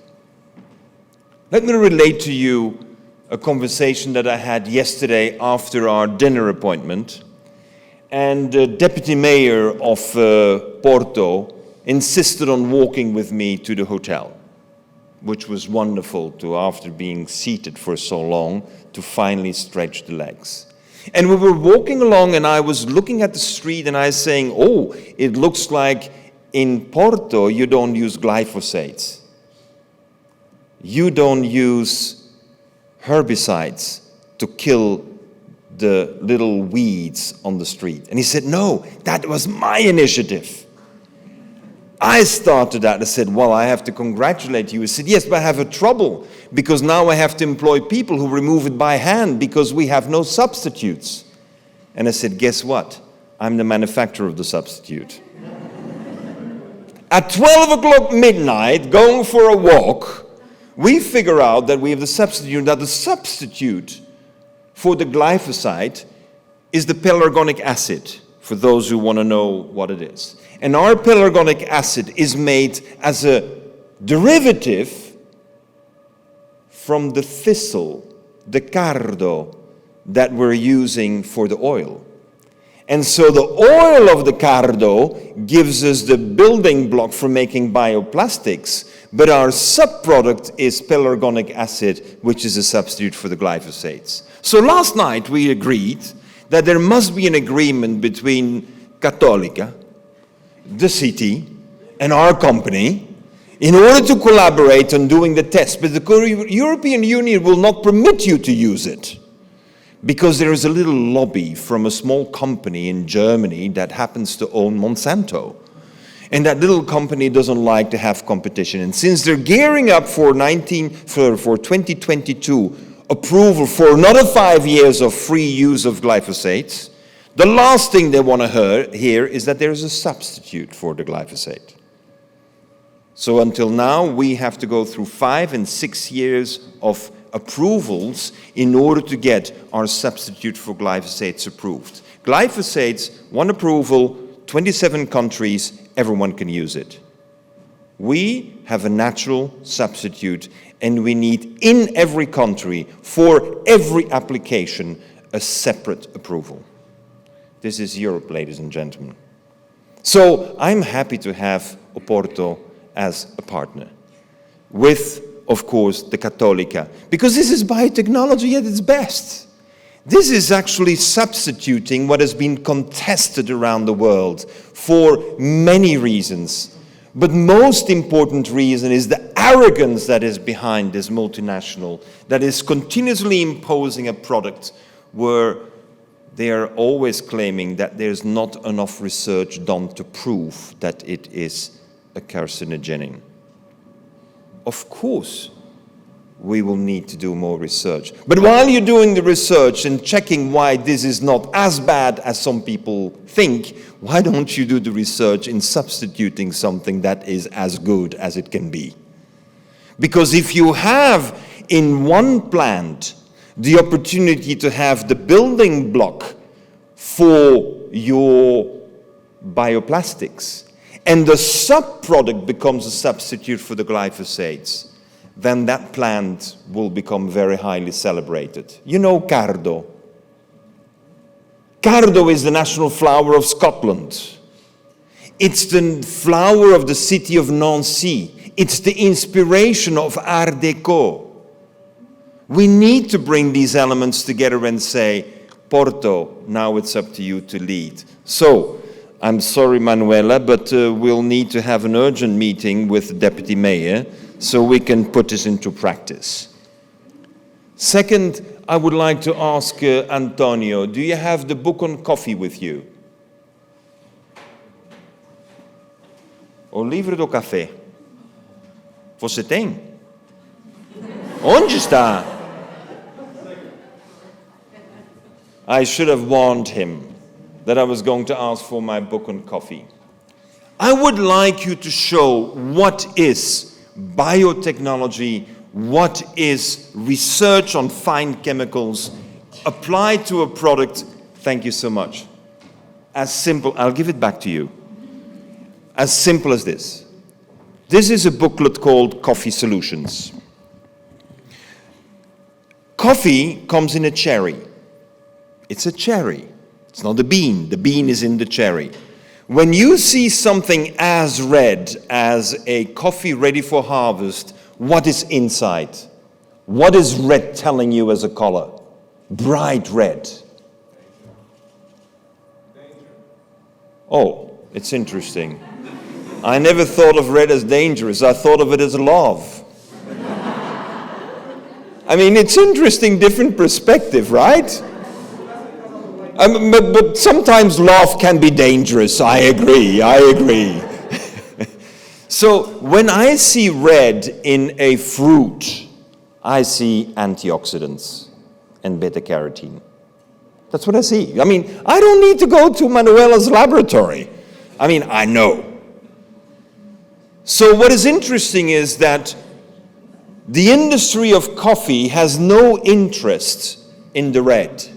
Let me relate to you a conversation that I had yesterday after our dinner appointment, and the deputy mayor of Porto insisted on walking with me to the hotel, which was wonderful to, after being seated for so long, to finally stretch the legs. And we were walking along, and I was looking at the street, and I was saying, oh, it looks like in Porto you don't use glyphosates. You don't use herbicides to kill the little weeds on the street. And he said, no, that was my initiative. I started that. I said, well, I have to congratulate you. He said, yes, but I have a trouble because now I have to employ people who remove it by hand because we have no substitutes. And I said, guess what? I'm the manufacturer of the substitute. At 12 o'clock midnight, going for a walk, we figure out that we have the substitute, that the substitute for the glyphosate is the pelargonic acid, for those who want to know what it is. And our pelargonic acid is made as a derivative from the thistle, the cardo, that we're using for the oil. And so the oil of the cardo gives us the building block for making bioplastics, but our subproduct is pelargonic acid, which is a substitute for the glyphosates. So last night we agreed that there must be an agreement between Católica, the city, and our company in order to collaborate on doing the test. But the European Union will not permit you to use it because there is a little lobby from a small company in Germany that happens to own Monsanto. And that little company doesn't like to have competition. And since they're gearing up for 2022 approval for another 5 years of free use of glyphosates, the last thing they want to hear is that there is a substitute for the glyphosate. So until now, we have to go through 5 and 6 years of approvals in order to get our substitute for glyphosates approved. Glyphosates, one approval, 27 countries, everyone can use it. We have a natural substitute, and we need in every country, for every application, a separate approval. This is Europe, ladies and gentlemen. So I'm happy to have Porto as a partner with, of course, the Católica, because this is biotechnology at its best. This is actually substituting what has been contested around the world for many reasons. But most important reason is the arrogance that is behind this multinational that is continuously imposing a product where they are always claiming that there's not enough research done to prove that it is a carcinogen. Of course, we will need to do more research. But while you're doing the research and checking why this is not as bad as some people think, why don't you do the research in substituting something that is as good as it can be? Because if you have in one plant the opportunity to have the building block for your bioplastics, and the subproduct becomes a substitute for the glyphosates, then that plant will become very highly celebrated. You know cardo. Cardo is the national flower of Scotland. It's the flower of the city of Nancy. It's the inspiration of Art Deco. We need to bring these elements together and say, Porto, now it's up to you to lead. So, I'm sorry, Manuela, but we'll need to have an urgent meeting with the Deputy Mayor so we can put this into practice. Second, I would like to ask Antonio, do you have the book on coffee with you? O livro do café? Você tem? Onde está? I should have warned him that I was going to ask for my book on coffee. I would like you to show what is biotechnology, what is research on fine chemicals applied to a product. Thank you so much. As simple, I'll give it back to you. As simple as this. This is a booklet called Coffee Solutions. Coffee comes in a cherry. It's a cherry. It's not a bean. The bean is in the cherry. When you see something as red as a coffee ready for harvest, what is inside? What is red telling you as a color? Bright red. Oh, it's interesting. I never thought of red as dangerous. I thought of it as love. I mean, it's interesting, different perspective, right? But sometimes love can be dangerous. I agree. So when I see red in a fruit, I see antioxidants and beta-carotene. That's what I see. I mean, I don't need to go to Manuela's laboratory. I mean, I know. So what is interesting is that the industry of coffee has no interest in the red.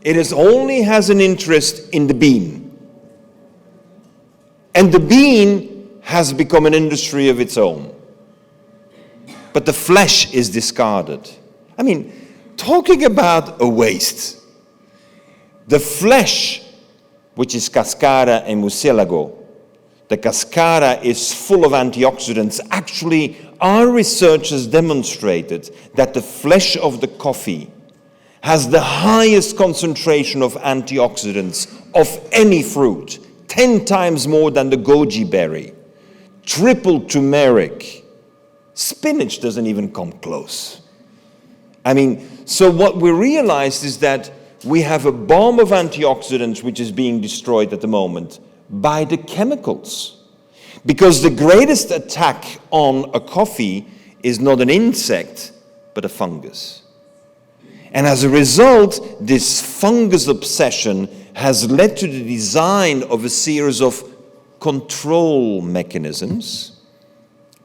It only has an interest in the bean. And the bean has become an industry of its own. But the flesh is discarded. I mean, talking about a waste. The flesh, which is cascara and mucílago, the cascara is full of antioxidants. Actually, our researchers demonstrated that the flesh of the coffee has the highest concentration of antioxidants of any fruit, 10 times more than the goji berry, triple turmeric. Spinach doesn't even come close. I mean, so what we realized is that we have a bomb of antioxidants which is being destroyed at the moment by the chemicals. Because the greatest attack on a coffee is not an insect, but a fungus. And as a result, this fungus obsession has led to the design of a series of control mechanisms.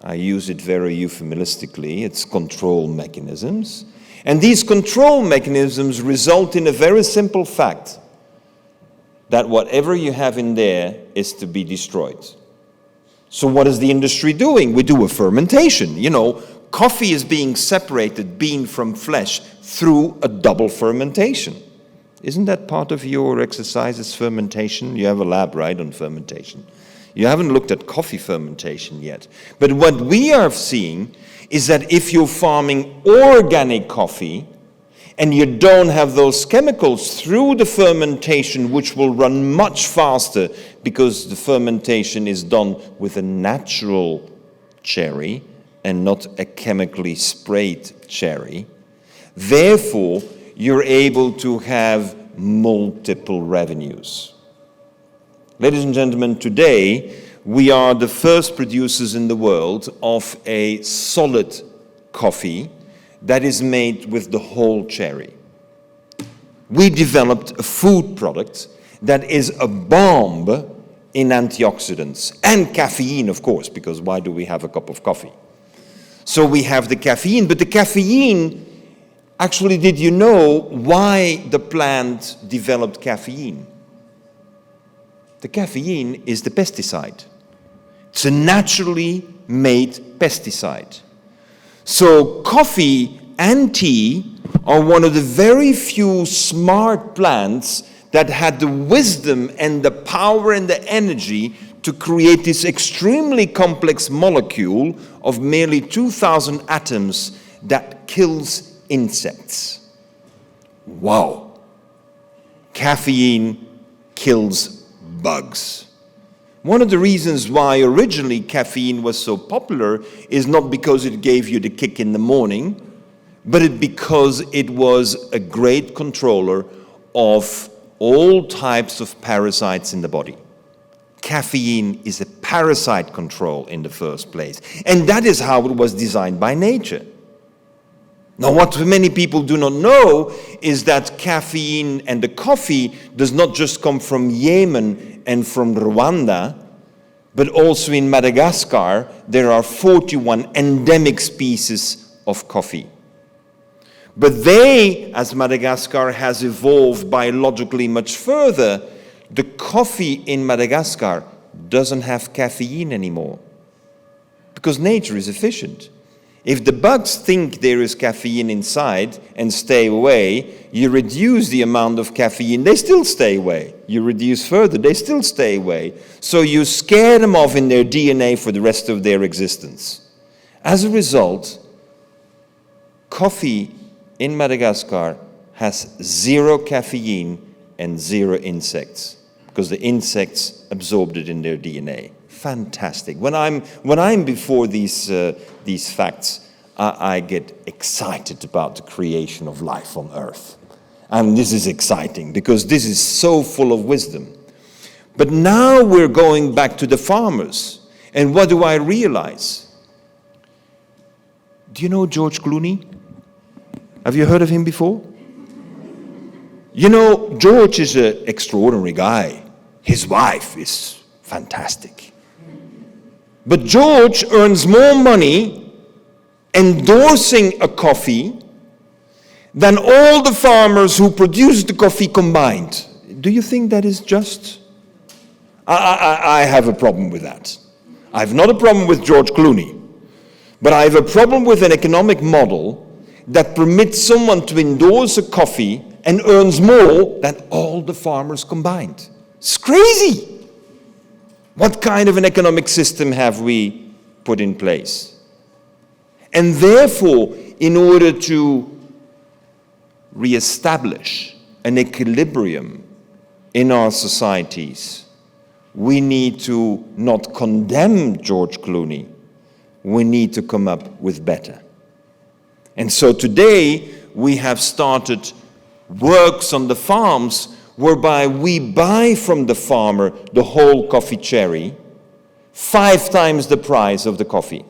I use it very euphemistically, it's control mechanisms. And these control mechanisms result in a very simple fact, that whatever you have in there is to be destroyed. So what is the industry doing? We do a fermentation. You know, coffee is being separated, bean from flesh, through a double fermentation. Isn't that part of your exercises, fermentation? You have a lab, right, on fermentation. You haven't looked at coffee fermentation yet. But what we are seeing is that if you're farming organic coffee and you don't have those chemicals through the fermentation, which will run much faster because the fermentation is done with a natural cherry and not a chemically sprayed cherry, therefore, you're able to have multiple revenues. Ladies and gentlemen, today, we are the first producers in the world of a solid coffee that is made with the whole cherry. We developed a food product that is a bomb in antioxidants and caffeine, of course, because why do we have a cup of coffee? So we have the caffeine, but the caffeine, actually, did you know why the plant developed caffeine? The caffeine is the pesticide. It's a naturally made pesticide. So coffee and tea are one of the very few smart plants that had the wisdom and the power and the energy to create this extremely complex molecule of merely 2,000 atoms that kills insects. Wow. Caffeine kills bugs. One of the reasons why originally caffeine was so popular is not because it gave you the kick in the morning, but because it was a great controller of all types of parasites in the body. Caffeine is a parasite control in the first place, and that is how it was designed by nature. Now, what many people do not know is that caffeine and the coffee does not just come from Yemen and from Rwanda. But also in Madagascar, there are 41 endemic species of coffee. But they, as Madagascar has evolved biologically much further, the coffee in Madagascar doesn't have caffeine anymore. Because nature is efficient. If the bugs think there is caffeine inside and stay away, you reduce the amount of caffeine, they still stay away. You reduce further, they still stay away. So you scare them off in their DNA for the rest of their existence. As a result, coffee in Madagascar has 0 caffeine and 0 insects, because the insects absorbed it in their DNA. Fantastic. When I'm before these facts, I get excited about the creation of life on Earth. And this is exciting because this is so full of wisdom. But now we're going back to the farmers. And what do I realize? Do you know George Clooney? Have you heard of him before? You know, George is an extraordinary guy. His wife is fantastic. But George earns more money endorsing a coffee than all the farmers who produce the coffee combined. Do you think that is just? I have a problem with that. I have not a problem with George Clooney, but I have a problem with an economic model that permits someone to endorse a coffee and earns more than all the farmers combined. It's crazy. What kind of an economic system have we put in place? And therefore, in order to reestablish an equilibrium in our societies, we need to not condemn George Clooney. We need to come up with better. And so today, we have started works on the farms whereby we buy from the farmer the whole coffee cherry, 5 times the price of the coffee.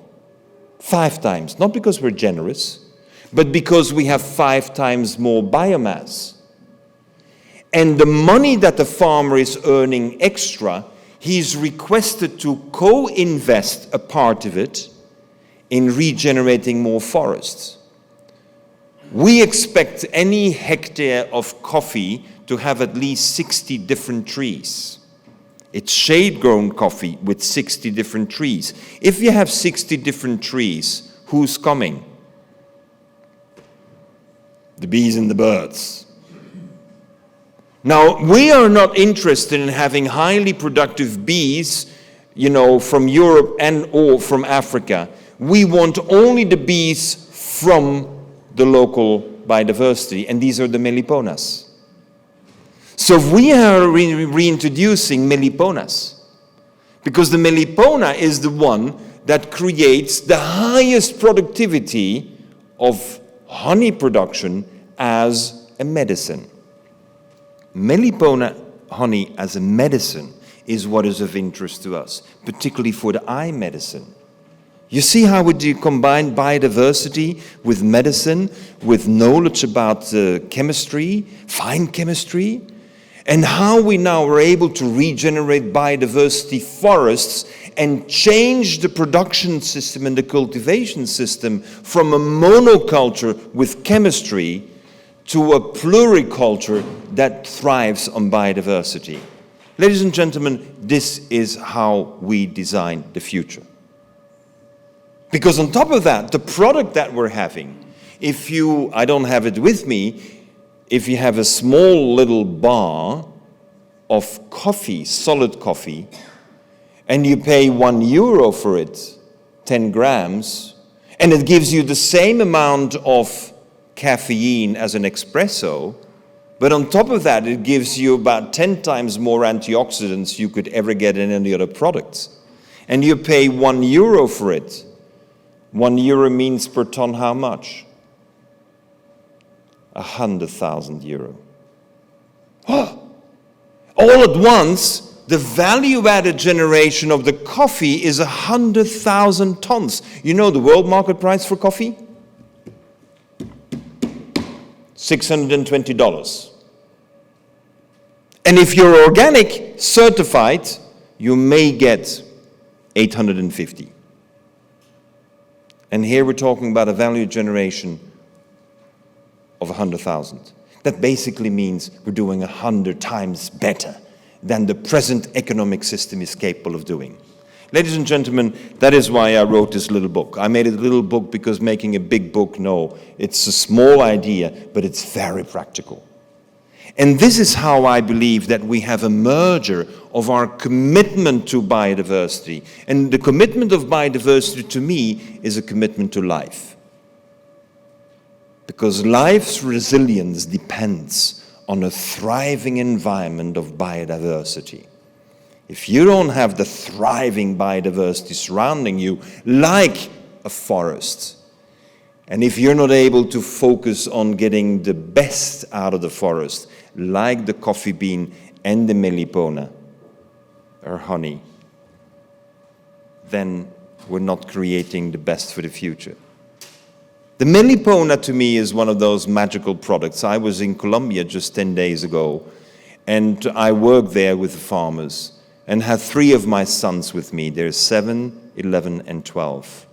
5 times, not because we're generous, but because we have 5 times more biomass. And the money that the farmer is earning extra, he's requested to co-invest a part of it in regenerating more forests. We expect any hectare of coffee to have at least 60 different trees. It's shade-grown coffee with 60 different trees. If you have 60 different trees, who's coming? The bees and the birds. Now, we are not interested in having highly productive bees, from Europe and or from Africa. We want only the bees from the local biodiversity, and these are the meliponas. So we are reintroducing meliponas, because the melipona is the one that creates the highest productivity of honey production as a medicine. Melipona honey as a medicine is what is of interest to us, particularly for the eye medicine. You see how we do combine biodiversity with medicine, with knowledge about chemistry, fine chemistry, and how we now are able to regenerate biodiversity forests and change the production system and the cultivation system from a monoculture with chemistry to a pluriculture that thrives on biodiversity. Ladies and gentlemen, this is how we design the future. Because on top of that, the product that we're having, I don't have it with me, if you have a small little bar of coffee, solid coffee, and you pay €1 for it, 10 grams, and it gives you the same amount of caffeine as an espresso, but on top of that, it gives you about 10 times more antioxidants you could ever get in any other products. And you pay €1 for it. €1 means per ton how much? €100,000. All at once, the value-added generation of the coffee is 100,000 tons. You know the world market price for coffee? $620. And if you're organic certified, you may get 850. And here we're talking about a value generation of 100,000. That basically means we're doing 100 times better than the present economic system is capable of doing. Ladies and gentlemen, that is why I wrote this little book. I made it a little book because making a big book, no, it's a small idea, but it's very practical. And this is how I believe that we have a merger of our commitment to biodiversity. And the commitment of biodiversity to me is a commitment to life. Because life's resilience depends on a thriving environment of biodiversity. If you don't have the thriving biodiversity surrounding you, like a forest, and if you're not able to focus on getting the best out of the forest, like the coffee bean and the melipona, or honey, then we're not creating the best for the future. The melipona to me is one of those magical products. I was in Colombia just 10 days ago, and I worked there with the farmers and had 3 of my sons with me. They're 7, 11, and 12.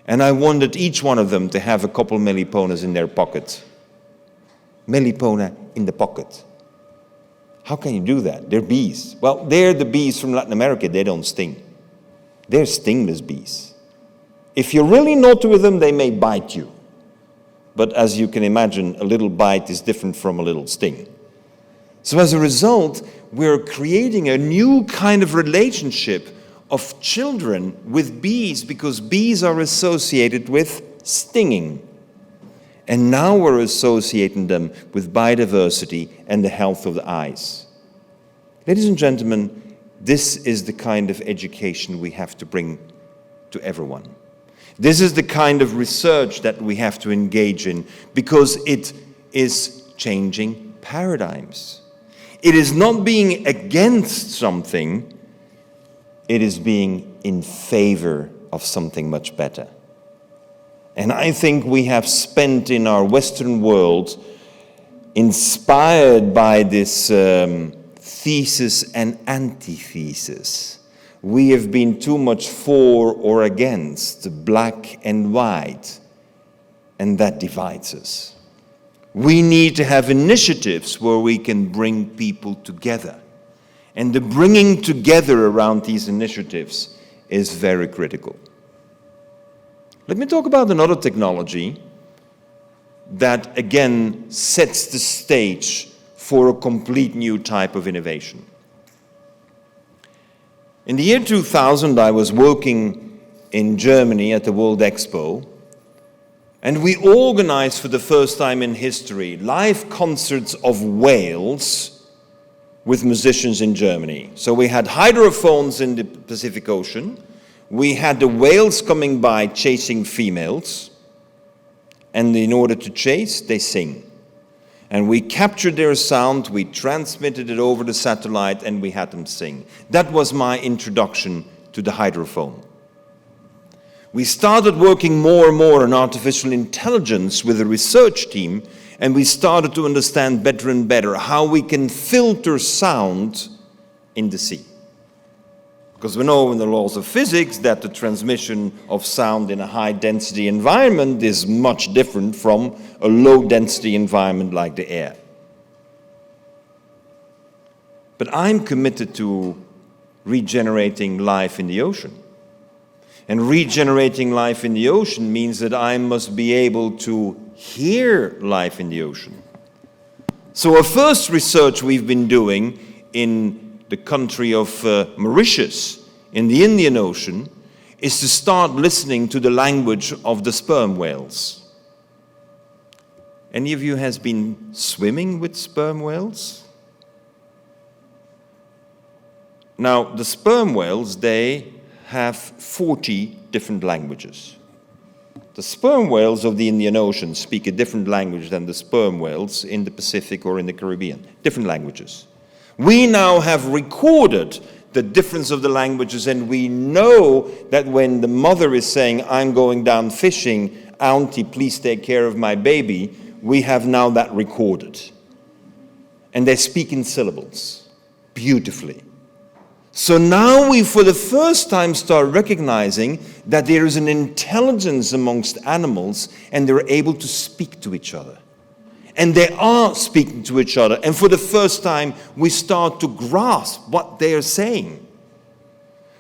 And I wanted each one of them to have a couple meliponas in their pocket. Melipona in the pocket. How can you do that? They're bees. Well, they're the bees from Latin America. They don't sting. They're stingless bees. If you're really naughty with them, they may bite you. But as you can imagine, a little bite is different from a little sting. So as a result, we're creating a new kind of relationship of children with bees because bees are associated with stinging. And now we're associating them with biodiversity and the health of the eyes. Ladies and gentlemen, this is the kind of education we have to bring to everyone. This is the kind of research that we have to engage in because it is changing paradigms. It is not being against something, it is being in favor of something much better. And I think we have spent in our Western world, inspired by this thesis and antithesis, we have been too much for or against, black and white, and that divides us. We need to have initiatives where we can bring people together. And the bringing together around these initiatives is very critical. Let me talk about another technology that, again, sets the stage for a complete new type of innovation. In the year 2000, I was working in Germany at the World Expo, and we organized for the first time in history live concerts of whales with musicians in Germany. So we had hydrophones in the Pacific Ocean, we had the whales coming by chasing females, and in order to chase, they sing. And we captured their sound, we transmitted it over the satellite, and we had them sing. That was my introduction to the hydrophone. We started working more and more on artificial intelligence with a research team, and we started to understand better and better how we can filter sound in the sea. Because we know in the laws of physics that the transmission of sound in a high-density environment is much different from a low-density environment like the air. But I'm committed to regenerating life in the ocean. And regenerating life in the ocean means that I must be able to hear life in the ocean. So our first research we've been doing in the country of Mauritius in the Indian Ocean is to start listening to the language of the sperm whales. Any of you has been swimming with sperm whales? Now, the sperm whales, they have 40 different languages. The sperm whales of the Indian Ocean speak a different language than the sperm whales in the Pacific or in the Caribbean. Different languages. We now have recorded the difference of the languages, and we know that when the mother is saying, I'm going down fishing, auntie, please take care of my baby, we have now that recorded. And they speak in syllables, beautifully. So now we, for the first time, start recognizing that there is an intelligence amongst animals and they're able to speak to each other. And they are speaking to each other. And for the first time, we start to grasp what they are saying.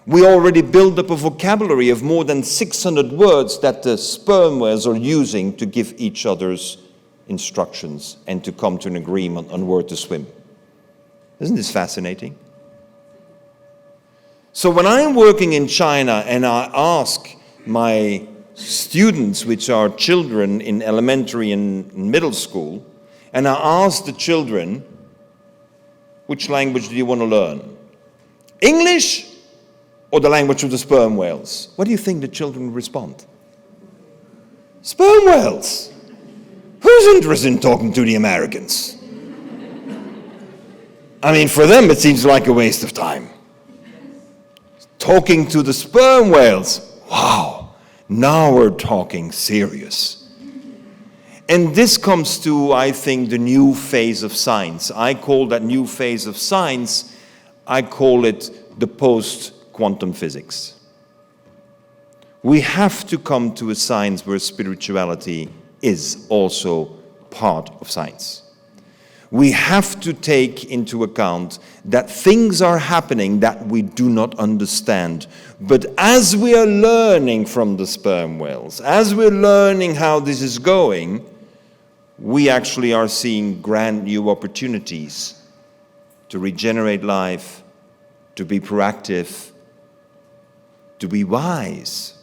We already built up a vocabulary of more than 600 words that the sperm whales are using to give each other's instructions and to come to an agreement on where to swim. Isn't this fascinating? So when I'm working in China and I ask my students, which are children in elementary and middle school, and I ask the children, which language do you want to learn? English or the language of the sperm whales? What do you think the children respond? Sperm whales. Who's interested in talking to the Americans? I mean, for them it seems like a waste of time. Talking to the sperm whales, wow, now we're talking serious. And this comes to, I think, the new phase of science. I call that new phase of science, I call it the post-quantum physics. We have to come to a science where spirituality is also part of science. We have to take into account that things are happening that we do not understand. But as we are learning from the sperm whales, as we're learning how this is going, we actually are seeing grand new opportunities to regenerate life, to be proactive, to be wise.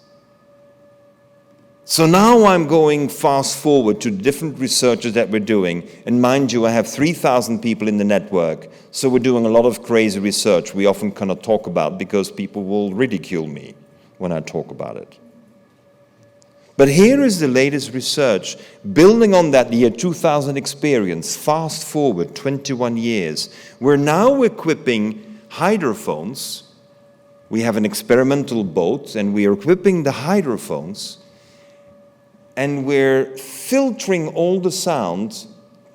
So now I'm going fast forward to different researches that we're doing. And mind you, I have 3,000 people in the network. So we're doing a lot of crazy research we often cannot talk about because people will ridicule me when I talk about it. But here is the latest research, building on that year 2000 experience, fast forward 21 years. We're now equipping hydrophones. We have an experimental boat and we are equipping the hydrophones. And we're filtering all the sound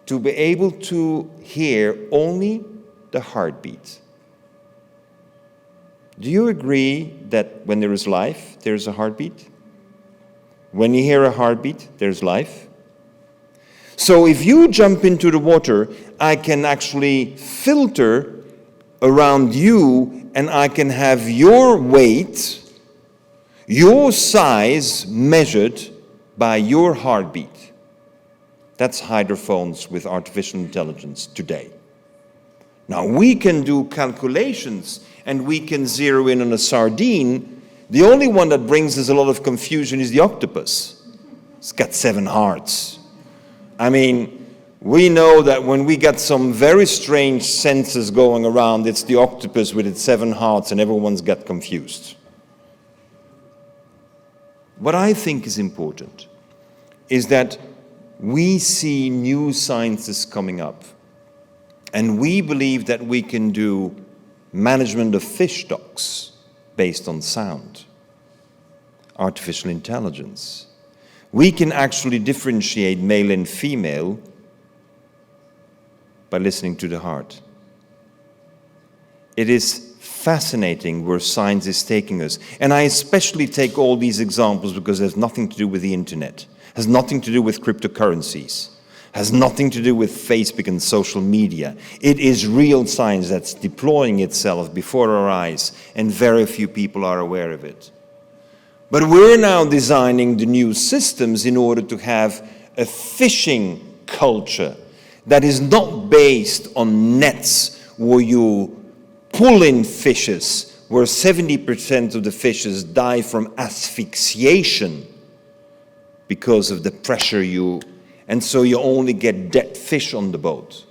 to be able to hear only the heartbeat. Do you agree that when there is life, there's a heartbeat? When you hear a heartbeat, there's life? So if you jump into the water, I can actually filter around you and I can have your weight, your size measured by your heartbeat. That's hydrophones with artificial intelligence today. Now we can do calculations and we can zero in on a sardine. The only one that brings us a lot of confusion is the octopus. It's got 7 hearts. I mean, we know that when we get some very strange senses going around, it's the octopus with its 7 hearts and everyone's got confused. What I think is important is that we see new sciences coming up. And we believe that we can do management of fish stocks based on sound, artificial intelligence. We can actually differentiate male and female by listening to the heart. It is fascinating where science is taking us. And I especially take all these examples because it has nothing to do with the internet, has nothing to do with cryptocurrencies, has nothing to do with Facebook and social media. It is real science that's deploying itself before our eyes, and very few people are aware of it. But we're now designing the new systems in order to have a fishing culture that is not based on nets where you pull in fishes, where 70% of the fishes die from asphyxiation because of the pressure and so you only get dead fish on the boat.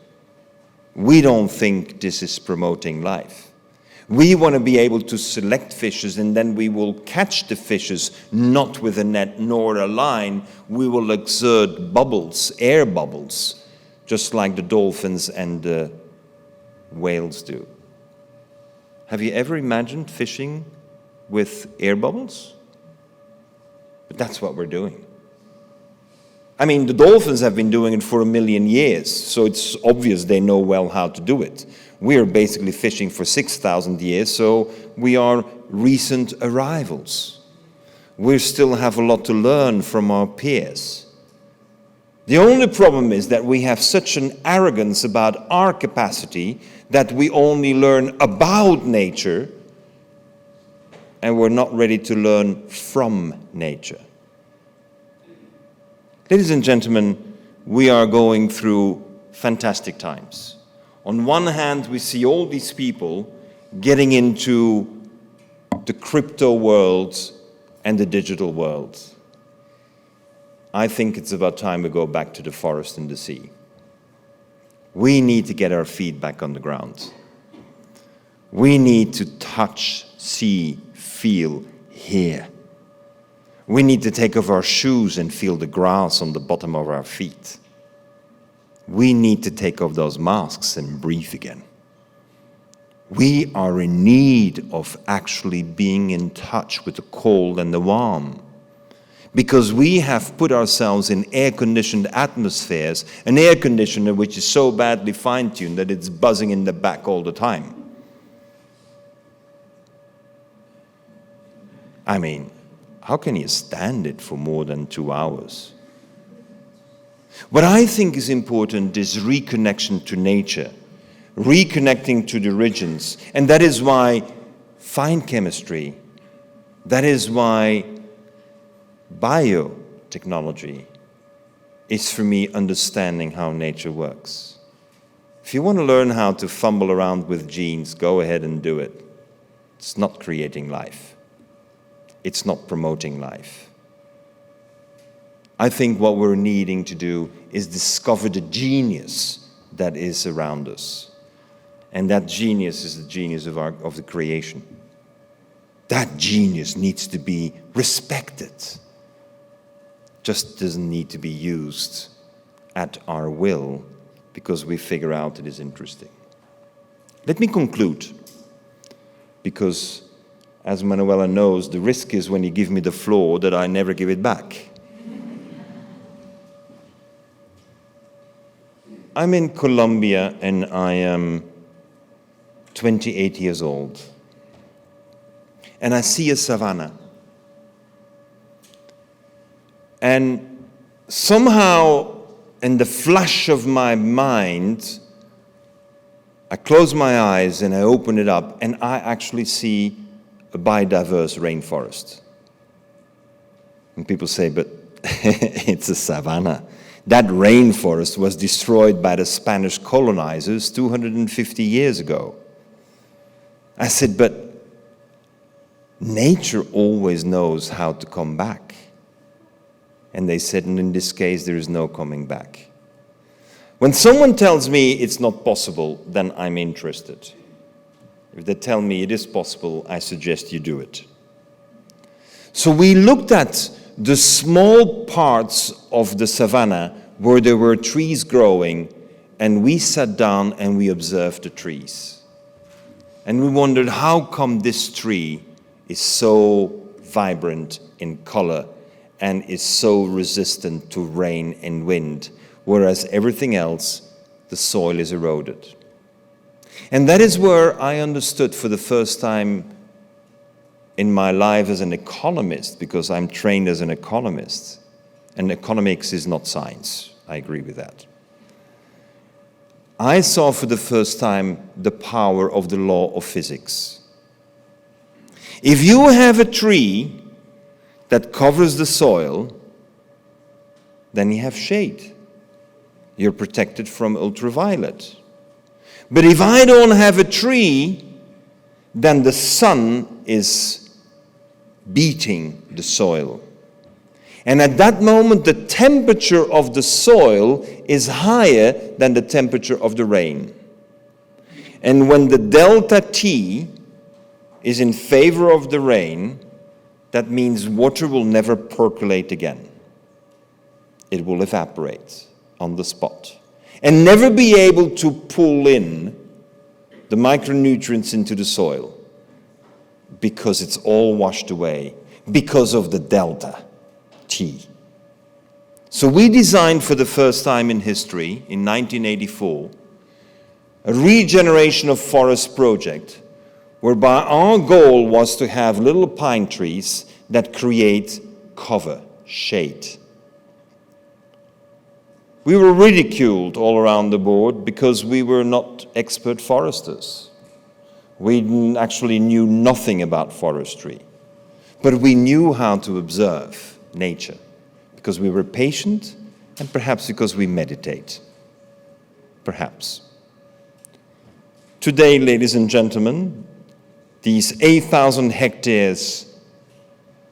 We don't think this is promoting life. We want to be able to select fishes and then we will catch the fishes not with a net nor a line. We will exert bubbles, air bubbles, just like the dolphins and the whales do. Have you ever imagined fishing with air bubbles? But that's what we're doing. I mean, the dolphins have been doing it for 1 million years, so it's obvious they know well how to do it. We are basically fishing for 6,000 years, so we are recent arrivals. We still have a lot to learn from our peers. The only problem is that we have such an arrogance about our capacity that we only learn about nature and we're not ready to learn from nature. Ladies and gentlemen, we are going through fantastic times. On one hand, we see all these people getting into the crypto world and the digital world. I think it's about time we go back to the forest and the sea. We need to get our feet back on the ground. We need to touch, see, feel, hear. We need to take off our shoes and feel the grass on the bottom of our feet. We need to take off those masks and breathe again. We are in need of actually being in touch with the cold and the warm, because we have put ourselves in air-conditioned atmospheres, an air conditioner which is so badly fine-tuned that it's buzzing in the back all the time. I mean, how can you stand it for more than 2 hours? What I think is important is reconnection to nature, reconnecting to the origins. And that is why fine chemistry, that is why biotechnology is for me understanding how nature works. If you want to learn how to fumble around with genes, go ahead and do it. It's not creating life. It's not promoting life. I think what we're needing to do is discover the genius that is around us. And that genius is the genius of the creation. That genius needs to be respected. Just doesn't need to be used at our will because we figure out it is interesting. Let me conclude, because as Manuela knows, the risk is when you give me the floor that I never give it back. I'm in Colombia and I am 28 years old. And I see a savanna. And somehow, in the flash of my mind, I close my eyes and I open it up and I actually see a biodiverse rainforest. And people say, but it's a savanna. That rainforest was destroyed by the Spanish colonizers 250 years ago. I said, but nature always knows how to come back. And they said, and in this case, there is no coming back. When someone tells me it's not possible, then I'm interested. If they tell me it is possible, I suggest you do it. So we looked at the small parts of the savanna where there were trees growing, and we sat down and we observed the trees. And we wondered, how come this tree is so vibrant in color and is so resistant to rain and wind, whereas everything else, the soil is eroded. And that is where I understood for the first time in my life as an economist, because I'm trained as an economist, and economics is not science. I agree with that. I saw for the first time the power of the law of physics. If you have a tree that covers the soil, then you have shade. You're protected from ultraviolet. But if I don't have a tree, then the sun is beating the soil. And at that moment, the temperature of the soil is higher than the temperature of the rain. And when the delta T is in favor of the rain, that means water will never percolate again. It will evaporate on the spot and never be able to pull in the micronutrients into the soil because it's all washed away because of the delta T. So we designed for the first time in history, in 1984, a regeneration of forest project whereby our goal was to have little pine trees that create cover, shade. We were ridiculed all around the board because we were not expert foresters. We actually knew nothing about forestry, but we knew how to observe nature because we were patient and perhaps because we meditate. Perhaps. Today, ladies and gentlemen, these 8,000 hectares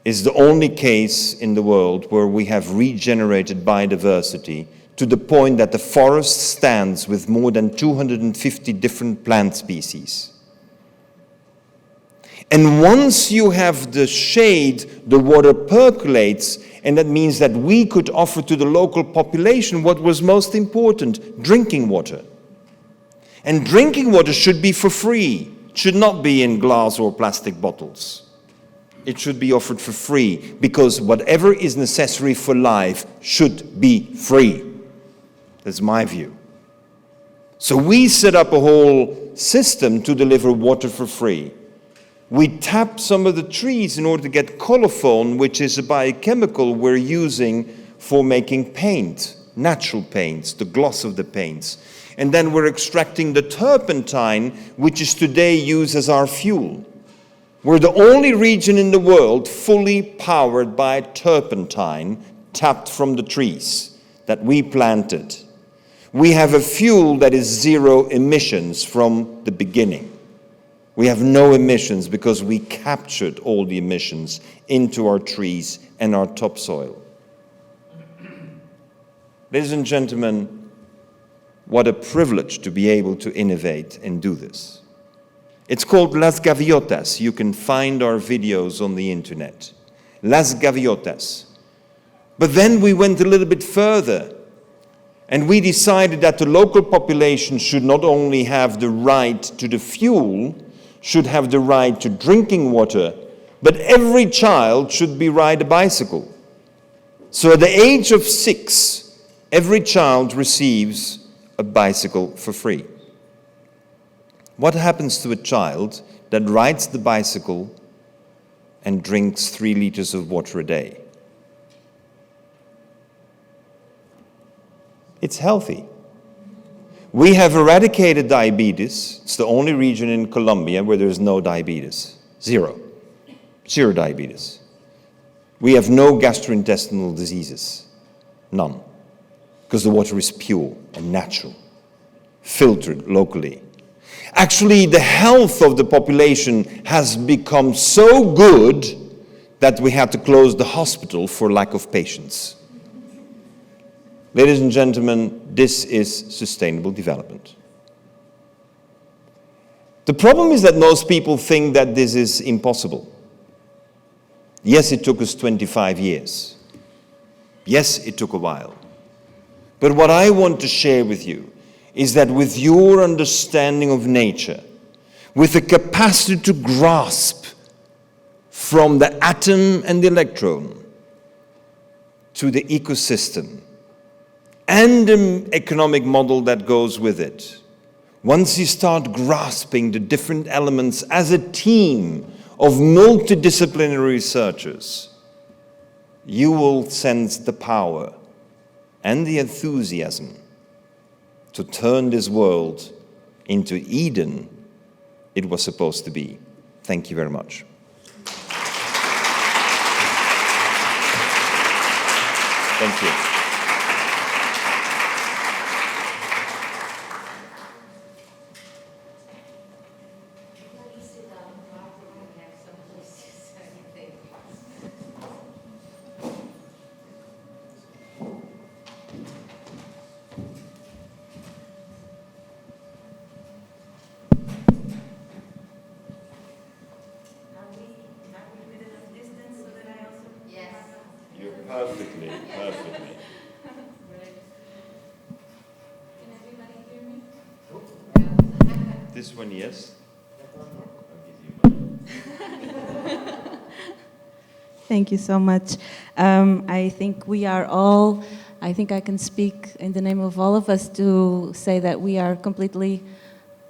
is the only case in the world where we have regenerated biodiversity to the point that the forest stands with more than 250 different plant species. And once you have the shade, the water percolates, and that means that we could offer to the local population what was most important, drinking water. And drinking water should be for free, should not be in glass or plastic bottles. It should be offered for free, because whatever is necessary for life should be free. That's my view. So we set up a whole system to deliver water for free. We tap some of the trees in order to get colophon, which is a biochemical we're using for making paint, natural paints, the gloss of the paints. And then we're extracting the turpentine, which is today used as our fuel. We're the only region in the world fully powered by turpentine tapped from the trees that we planted. We have a fuel that is zero emissions from the beginning. We have no emissions because we captured all the emissions into our trees and our topsoil. Ladies and gentlemen, what a privilege to be able to innovate and do this. It's called Las Gaviotas. You can find our videos on the internet. Las Gaviotas. But then we went a little bit further, and we decided that the local population should not only have the right to the fuel, should have the right to drinking water, but every child should be ride a bicycle. So at the age of 6, every child receives a bicycle for free. What happens to a child that rides the bicycle and drinks 3 liters of water a day? It's healthy. We have eradicated diabetes. It's the only region in Colombia where there's no diabetes. Zero. Zero diabetes. We have no gastrointestinal diseases. None. Because the water is pure and natural, filtered locally. Actually, the health of the population has become so good that we had to close the hospital for lack of patients. Ladies and gentlemen, this is sustainable development. The problem is that most people think that this is impossible. Yes, it took us 25 years. Yes, it took a while. But what I want to share with you is that with your understanding of nature, with the capacity to grasp from the atom and the electron to the ecosystem, and the economic model that goes with it. Once you start grasping the different elements as a team of multidisciplinary researchers, you will sense the power and the enthusiasm to turn this world into Eden it was supposed to be. Thank you very much. Thank you. Perfectly. Can everybody hear me? This one, yes. Thank you so much. I think we are all I think I can speak in the name of all of us to say that we are completely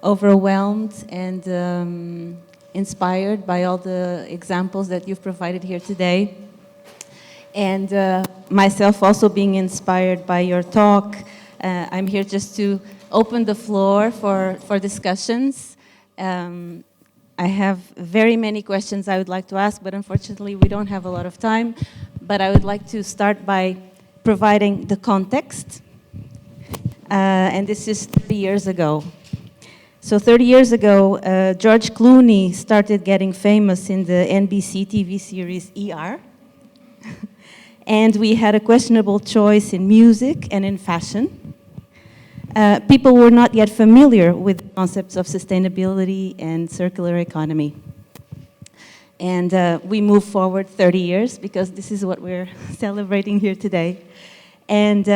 overwhelmed and inspired by all the examples that you've provided here today. And myself also being inspired by your talk. I'm here just to open the floor for discussions. I have very many questions I would like to ask, but unfortunately we don't have a lot of time. But I would like to start by providing the context. And this is 30 years ago. So 30 years ago, George Clooney started getting famous in the NBC TV series ER. And we had a questionable choice in music and in fashion. People were not yet familiar with concepts of sustainability and circular economy. And we move forward 30 years because this is what we're celebrating here today. And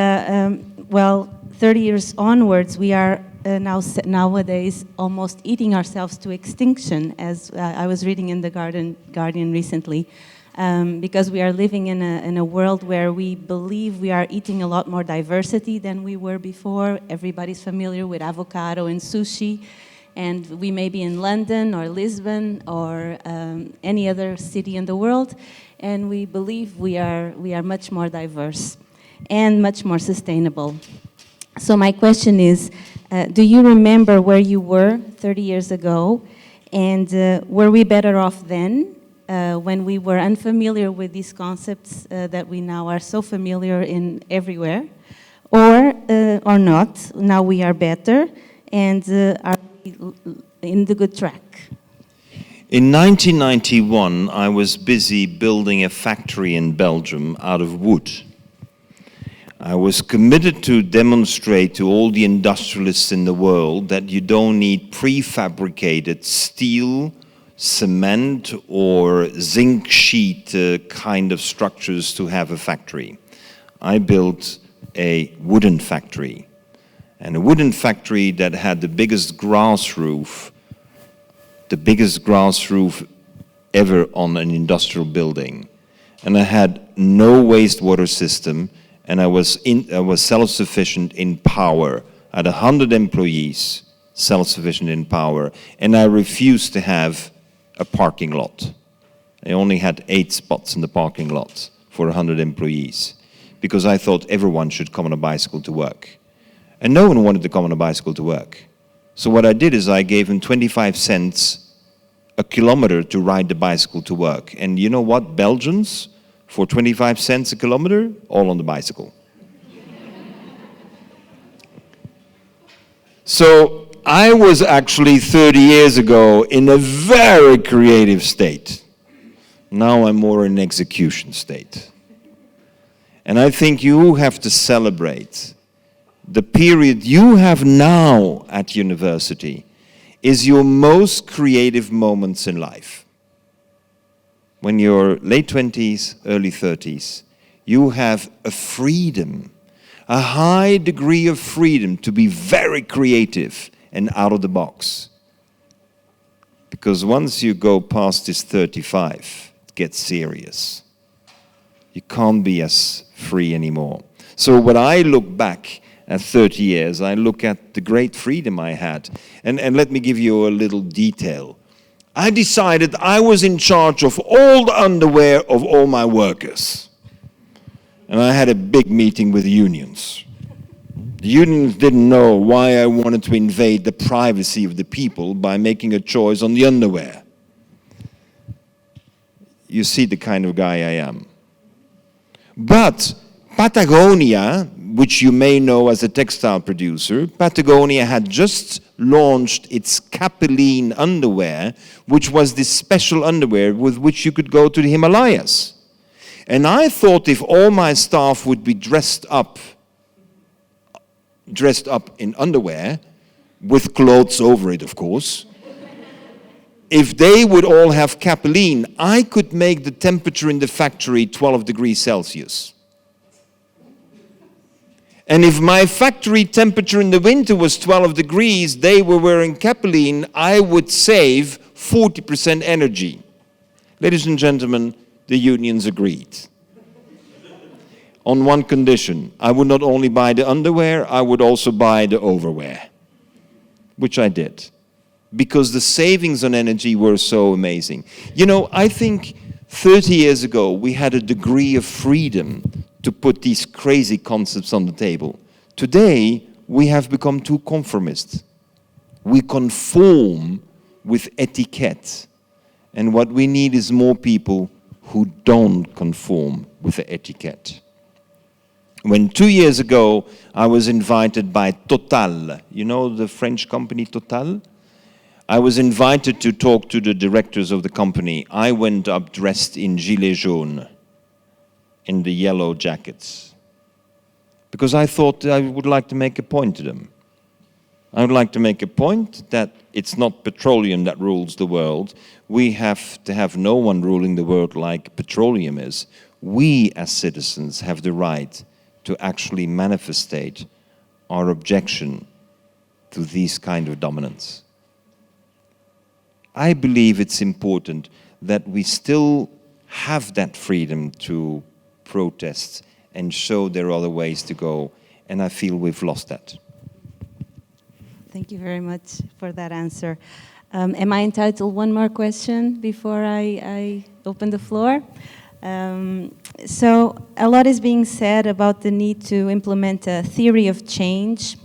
well, 30 years onwards, we are nowadays almost eating ourselves to extinction, as I was reading in the Guardian recently. Because we are living in a world where we believe we are eating a lot more diversity than we were before. Everybody's familiar with avocado and sushi, and we may be in London or Lisbon or any other city in the world, and we believe we are much more diverse and much more sustainable. So my question is, do you remember where you were 30 years ago, and were we better off then? When we were unfamiliar with these concepts that we now are so familiar in everywhere, or not, now we are better and are in the good track. In 1991, I was busy building a factory in Belgium out of wood. I was committed to demonstrate to all the industrialists in the world that you don't need prefabricated steel, cement or zinc sheet kind of structures to have a factory. I built a wooden factory, and a wooden factory that had the biggest grass roof ever on an industrial building. And I had no wastewater system, and I was self-sufficient in power. I had 100 employees, self-sufficient in power, and I refused to have a parking lot. I only had 8 spots in the parking lot for 100 employees because I thought everyone should come on a bicycle to work. And no one wanted to come on a bicycle to work. So what I did is I gave him 25 cents a kilometer to ride the bicycle to work. And you know what? Belgians, for 25 cents a kilometer, all on the bicycle. So I was actually 30 years ago in a very creative state. Now I'm more in execution state. And I think you have to celebrate the period you have now at university is your most creative moments in life. When you're late 20s, early 30s, you have a freedom, a high degree of freedom to be very creative and out of the box. Because once you go past this 35, it gets serious. You can't be as free anymore. So when I look back at 30 years, I look at the great freedom I had. And let me give you a little detail. I decided I was in charge of all the underwear of all my workers. And I had a big meeting with the unions. The unions didn't know why I wanted to invade the privacy of the people by making a choice on the underwear. You see the kind of guy I am. But Patagonia, which you may know as a textile producer, Patagonia had just launched its capilline underwear, which was this special underwear with which you could go to the Himalayas. And I thought if all my staff would be dressed up in underwear, with clothes over it, of course, if they would all have capilline, I could make the temperature in the factory 12 degrees Celsius. And if my factory temperature in the winter was 12 degrees, they were wearing capilline, I would save 40% energy. Ladies and gentlemen, the unions agreed. on one condition. I would not only buy the underwear, I would also buy the overwear, which I did, because the savings on energy were so amazing. You know, I think 30 years ago, we had a degree of freedom to put these crazy concepts on the table. Today, we have become too conformist. We conform with etiquette. And what we need is more people who don't conform with the etiquette. When 2 years ago, I was invited by Total, you know the French company Total? I was invited to talk to the directors of the company. I went up dressed in gilet jaune, in the yellow jackets, because I thought I would like to make a point to them. I would like to make a point that it's not petroleum that rules the world. We have to have no one ruling the world like petroleum is. We as citizens have the right to actually manifestate our objection to these kind of dominance. I believe it's important that we still have that freedom to protest and show there are other ways to go, and I feel we've lost that. Thank you very much for that answer. Am I entitled one more question before I open the floor? So a lot is being said about the need to implement a theory of change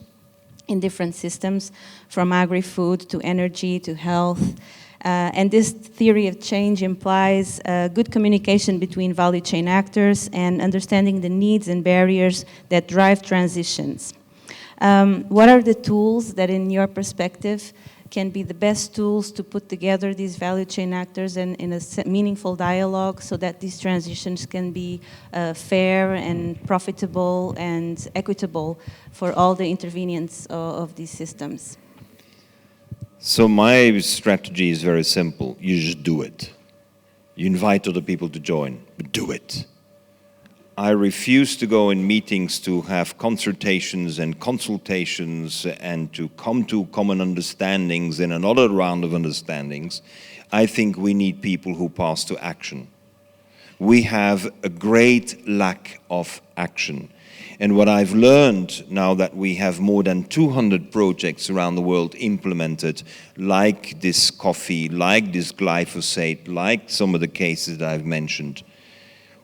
in different systems, from agri-food to energy to health. And this theory of change implies good communication between value chain actors and understanding the needs and barriers that drive transitions. What are the tools that, in your perspective, can be the best tools to put together these value chain actors in a meaningful dialogue so that these transitions can be fair and profitable and equitable for all the intervenients of these systems? So my strategy is very simple. You just do it. You invite other people to join, but do it. I refuse to go in meetings to have consultations and consultations and to come to common understandings and another round of understandings. I think we need people who pass to action. We have a great lack of action. And what I've learned now that we have more than 200 projects around the world implemented, like this coffee, like this glyphosate, like some of the cases that I've mentioned,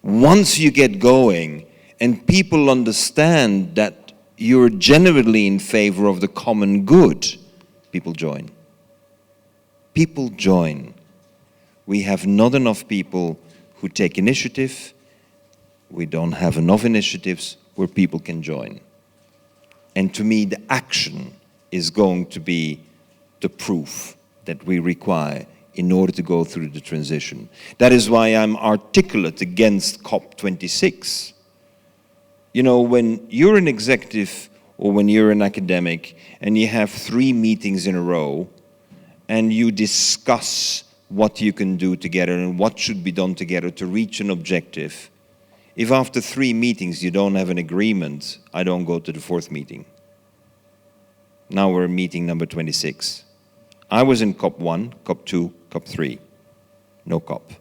once you get going and people understand that you're genuinely in favor of the common good, people join. People join. We have not enough people who take initiative. We don't have enough initiatives where people can join. And to me, the action is going to be the proof that we require in order to go through the transition. That is why I'm articulate against COP26. You know, when you're an executive or when you're an academic and you have 3 meetings in a row and you discuss what you can do together and what should be done together to reach an objective, if after 3 meetings you don't have an agreement, I don't go to the 4th meeting. Now we're in meeting number 26. I was in COP 1, COP 2, COP 3. No COP.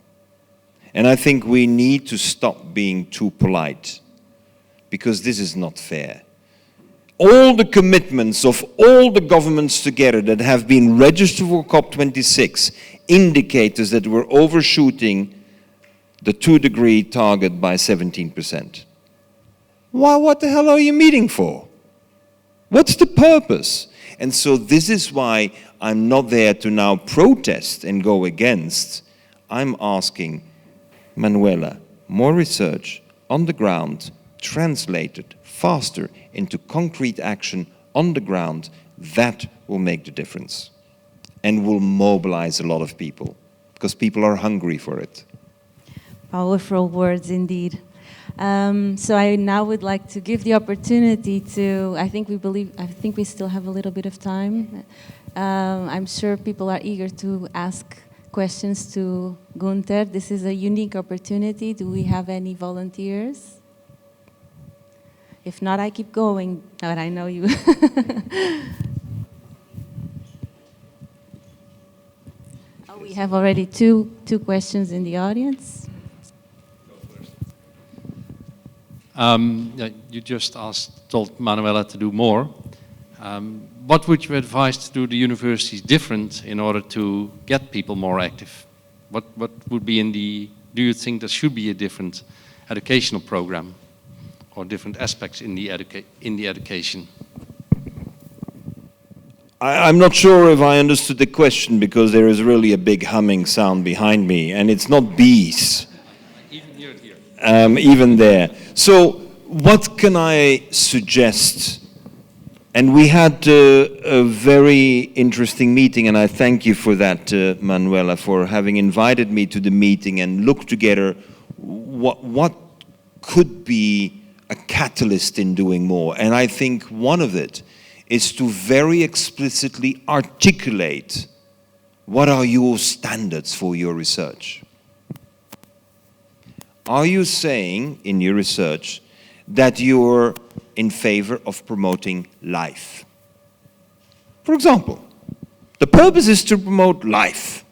And I think we need to stop being too polite, because this is not fair. All the commitments of all the governments together that have been registered for COP26 indicate us that we're overshooting the 2-degree target by 17%. Why, what the hell are you meeting for? What's the purpose? And so this is why I'm not there to now protest and go against. I'm asking, Manuela, more research on the ground, translated faster into concrete action on the ground. That will make the difference and will mobilize a lot of people, because people are hungry for it. Powerful words indeed. So I now would like to give the opportunity to, I think we still have a little bit of time. I'm sure people are eager to ask questions to Gunter. This is a unique opportunity. Do we have any volunteers? If not, I keep going, but I know you. Oh, we have already two questions in the audience. Yeah, you just told Manuela to do more. What would you advise to do the universities different in order to get people more active? What would be do you think there should be a different educational program or different aspects in the education? I'm not sure if I understood the question, because there is really a big humming sound behind me, and it's not bees. Even here. Even there. So what can I suggest? And we had a very interesting meeting, and I thank you for that, Manuela, for having invited me to the meeting and look together what could be a catalyst in doing more. And I think one of it is to very explicitly articulate what are your standards for your research. Are you saying in your research that you're in favor of promoting life? For example, the purpose is to promote life.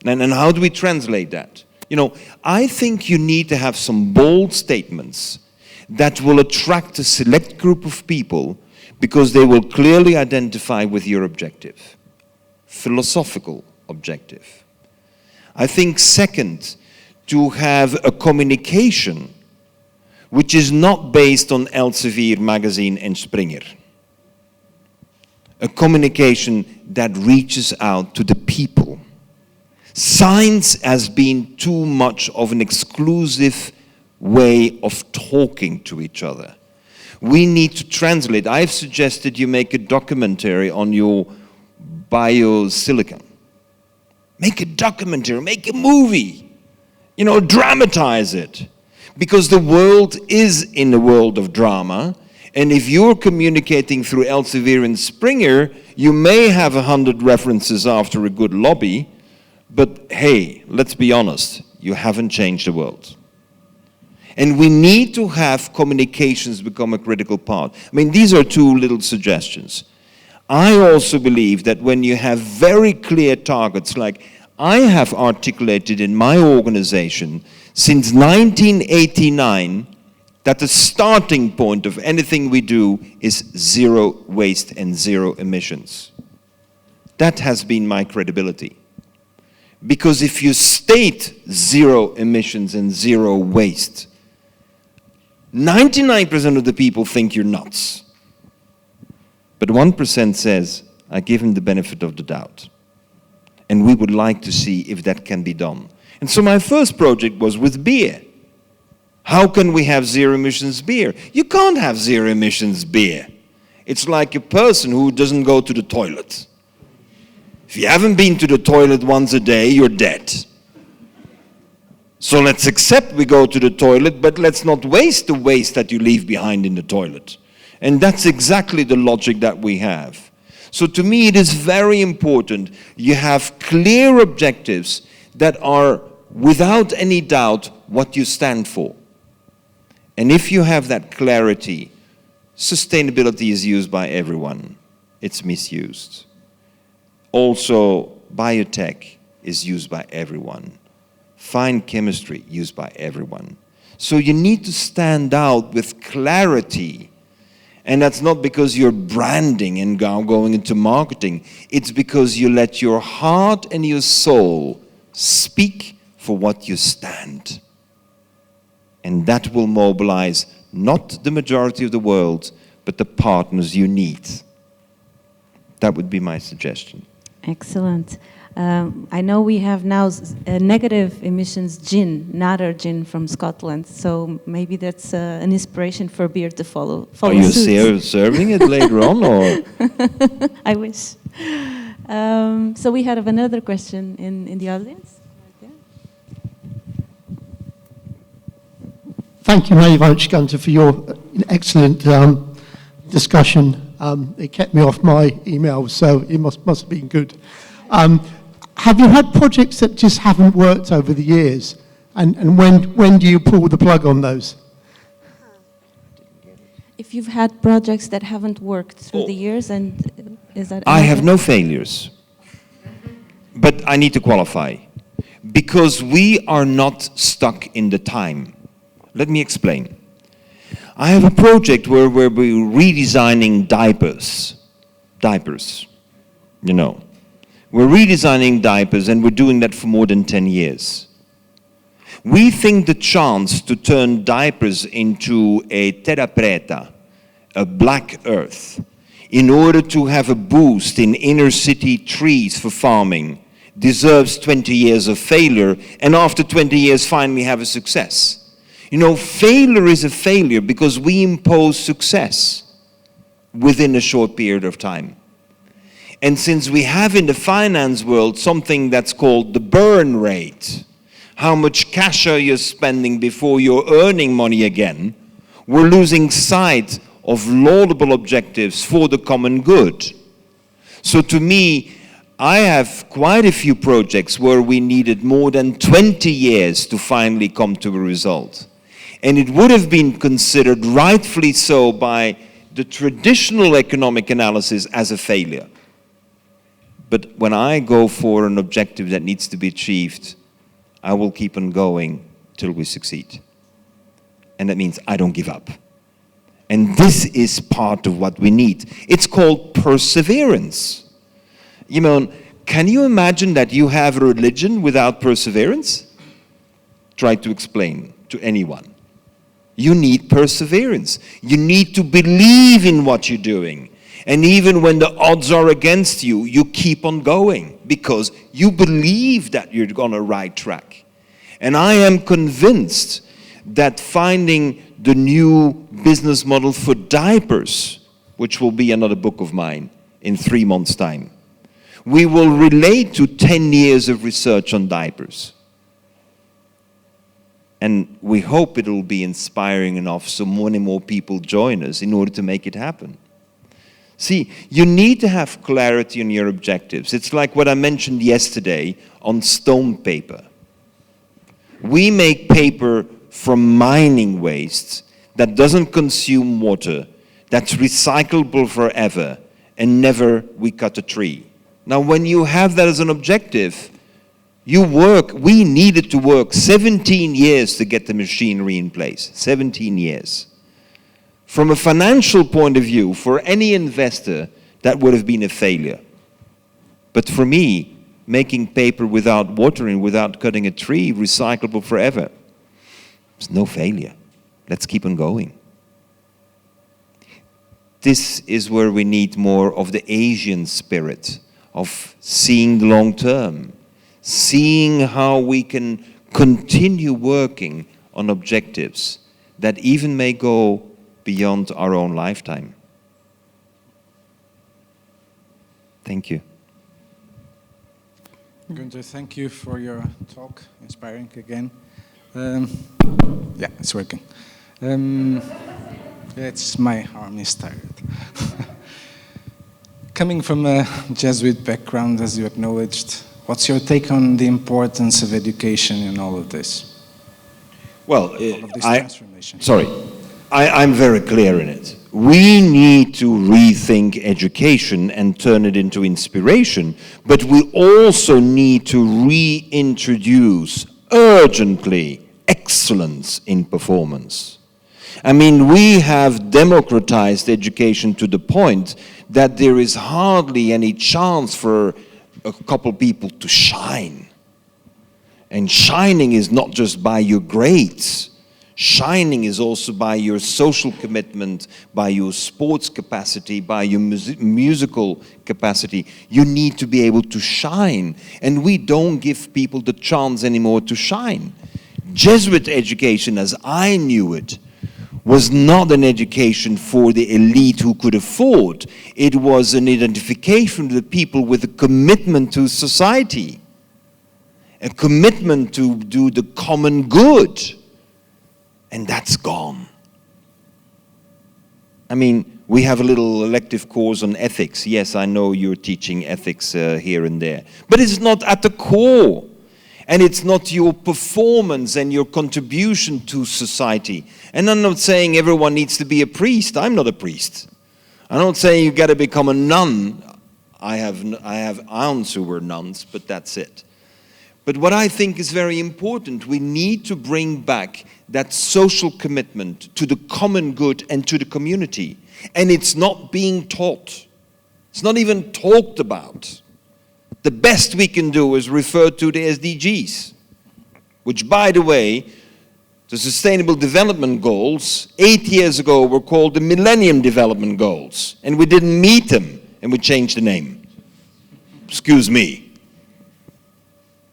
And how do we translate that? You know, I think you need to have some bold statements that will attract a select group of people, because they will clearly identify with your objective, philosophical objective. I think second, to have a communication which is not based on Elsevier magazine and Springer. A communication that reaches out to the people. Science has been too much of an exclusive way of talking to each other. We need to translate. I've suggested you make a documentary on your biosilicon. Make a documentary, make a movie. You know, dramatize it. Because the world is in a world of drama, and if you're communicating through Elsevier and Springer, you may have 100 references after a good lobby, but hey, let's be honest, you haven't changed the world. And we need to have communications become a critical part. I mean, these are two little suggestions. I also believe that when you have very clear targets, like I have articulated in my organization since 1989, that the starting point of anything we do is zero waste and zero emissions. That has been my credibility. Because if you state zero emissions and zero waste, 99% of the people think you're nuts. But 1% says, I give him the benefit of the doubt. And we would like to see if that can be done. And so my first project was with beer. How can we have zero emissions beer? You can't have zero emissions beer. It's like a person who doesn't go to the toilet. If you haven't been to the toilet once a day, you're dead. So let's accept we go to the toilet, but let's not waste the waste that you leave behind in the toilet. And that's exactly the logic that we have. So to me, it is very important you have clear objectives that are without any doubt what you stand for. And if you have that clarity, sustainability is used by everyone. It's misused. Also, biotech is used by everyone. Fine chemistry used by everyone. So you need to stand out with clarity. And that's not because you're branding and going into marketing. It's because you let your heart and your soul speak for what you stand. And that will mobilize not the majority of the world, but the partners you need. That would be my suggestion. Excellent. I know we have now a negative emissions gin, Nader gin from Scotland, so maybe that's an inspiration for beer to follow Are you suit. serving it later on, or? I wish. So we have another question in the audience. Right there. Thank you very much, Gunter, for your excellent discussion. It kept me off my emails, so it must have been good. Have you had projects that just haven't worked over the years? And when do you pull the plug on those? If you've had projects that haven't worked through the years, and is that... I have no failures. But I need to qualify. Because we are not stuck in the time. Let me explain. I have a project where we're redesigning diapers. Diapers, you know. We're redesigning diapers, and we're doing that for more than 10 years. We think the chance to turn diapers into a terra preta, a black earth, in order to have a boost in inner city trees for farming, deserves 20 years of failure, and after 20 years finally have a success. You know, failure is a failure because we impose success within a short period of time. And since we have in the finance world something that's called the burn rate, how much cash are you spending before you're earning money again, we're losing sight of laudable objectives for the common good. So to me, I have quite a few projects where we needed more than 20 years to finally come to a result. And it would have been considered, rightfully so, by the traditional economic analysis as a failure. But when I go for an objective that needs to be achieved, I will keep on going till we succeed. And that means I don't give up. And this is part of what we need. It's called perseverance. You know, can you imagine that you have a religion without perseverance? Try to explain to anyone. You need perseverance. You need to believe in what you're doing. And even when the odds are against you, you keep on going because you believe that you're on the right track. And I am convinced that finding the new business model for diapers, which will be another book of mine in 3 months' time, we will relate to 10 years of research on diapers. And we hope it will be inspiring enough so many more people join us in order to make it happen. See, you need to have clarity on your objectives. It's like what I mentioned yesterday on stone paper. We make paper from mining waste that doesn't consume water, that's recyclable forever, and never we cut a tree. Now, when you have that as an objective, we needed to work 17 years to get the machinery in place, 17 years. From a financial point of view, for any investor, that would have been a failure. But for me, making paper without watering, without cutting a tree, recyclable forever, it's no failure. Let's keep on going. This is where we need more of the Asian spirit of seeing the long term, seeing how we can continue working on objectives that even may go beyond our own lifetime. Thank you. Gunter, thank you for your talk, inspiring again. Yeah, it's working. It's my arm is tired. Coming from a Jesuit background, as you acknowledged, what's your take on the importance of education in all of this? Well, all of this transformation. I'm very clear in it. We need to rethink education and turn it into inspiration, but we also need to reintroduce urgently excellence in performance. I mean, we have democratized education to the point that there is hardly any chance for a couple people to shine. And shining is not just by your grades. Shining is also by your social commitment, by your sports capacity, by your musical capacity. You need to be able to shine. And we don't give people the chance anymore to shine. Jesuit education, as I knew it, was not an education for the elite who could afford. It was an identification of the people with a commitment to society, a commitment to do the common good. And that's gone. I mean, we have a little elective course on ethics. Yes, I know you're teaching ethics here and there. But it's not at the core. And it's not your performance and your contribution to society. And I'm not saying everyone needs to be a priest. I'm not a priest. I'm not saying you got to become a nun. I have aunts who were nuns, but that's it. But what I think is very important, we need to bring back that social commitment to the common good and to the community. And it's not being taught. It's not even talked about. The best we can do is refer to the SDGs, which, by the way, the Sustainable Development Goals, 8 years ago, were called the Millennium Development Goals. And we didn't meet them, and we changed the name. Excuse me.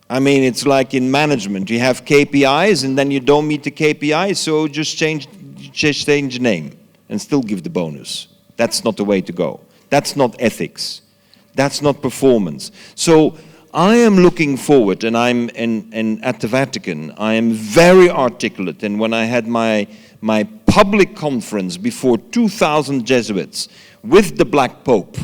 I mean, it's like in management. You have KPIs, and then you don't meet the KPIs, so just change the name and still give the bonus. That's not the way to go. That's not ethics. That's not performance. So I am looking forward, and and at the Vatican, I am very articulate. And when I had my public conference before 2,000 Jesuits with the Black Pope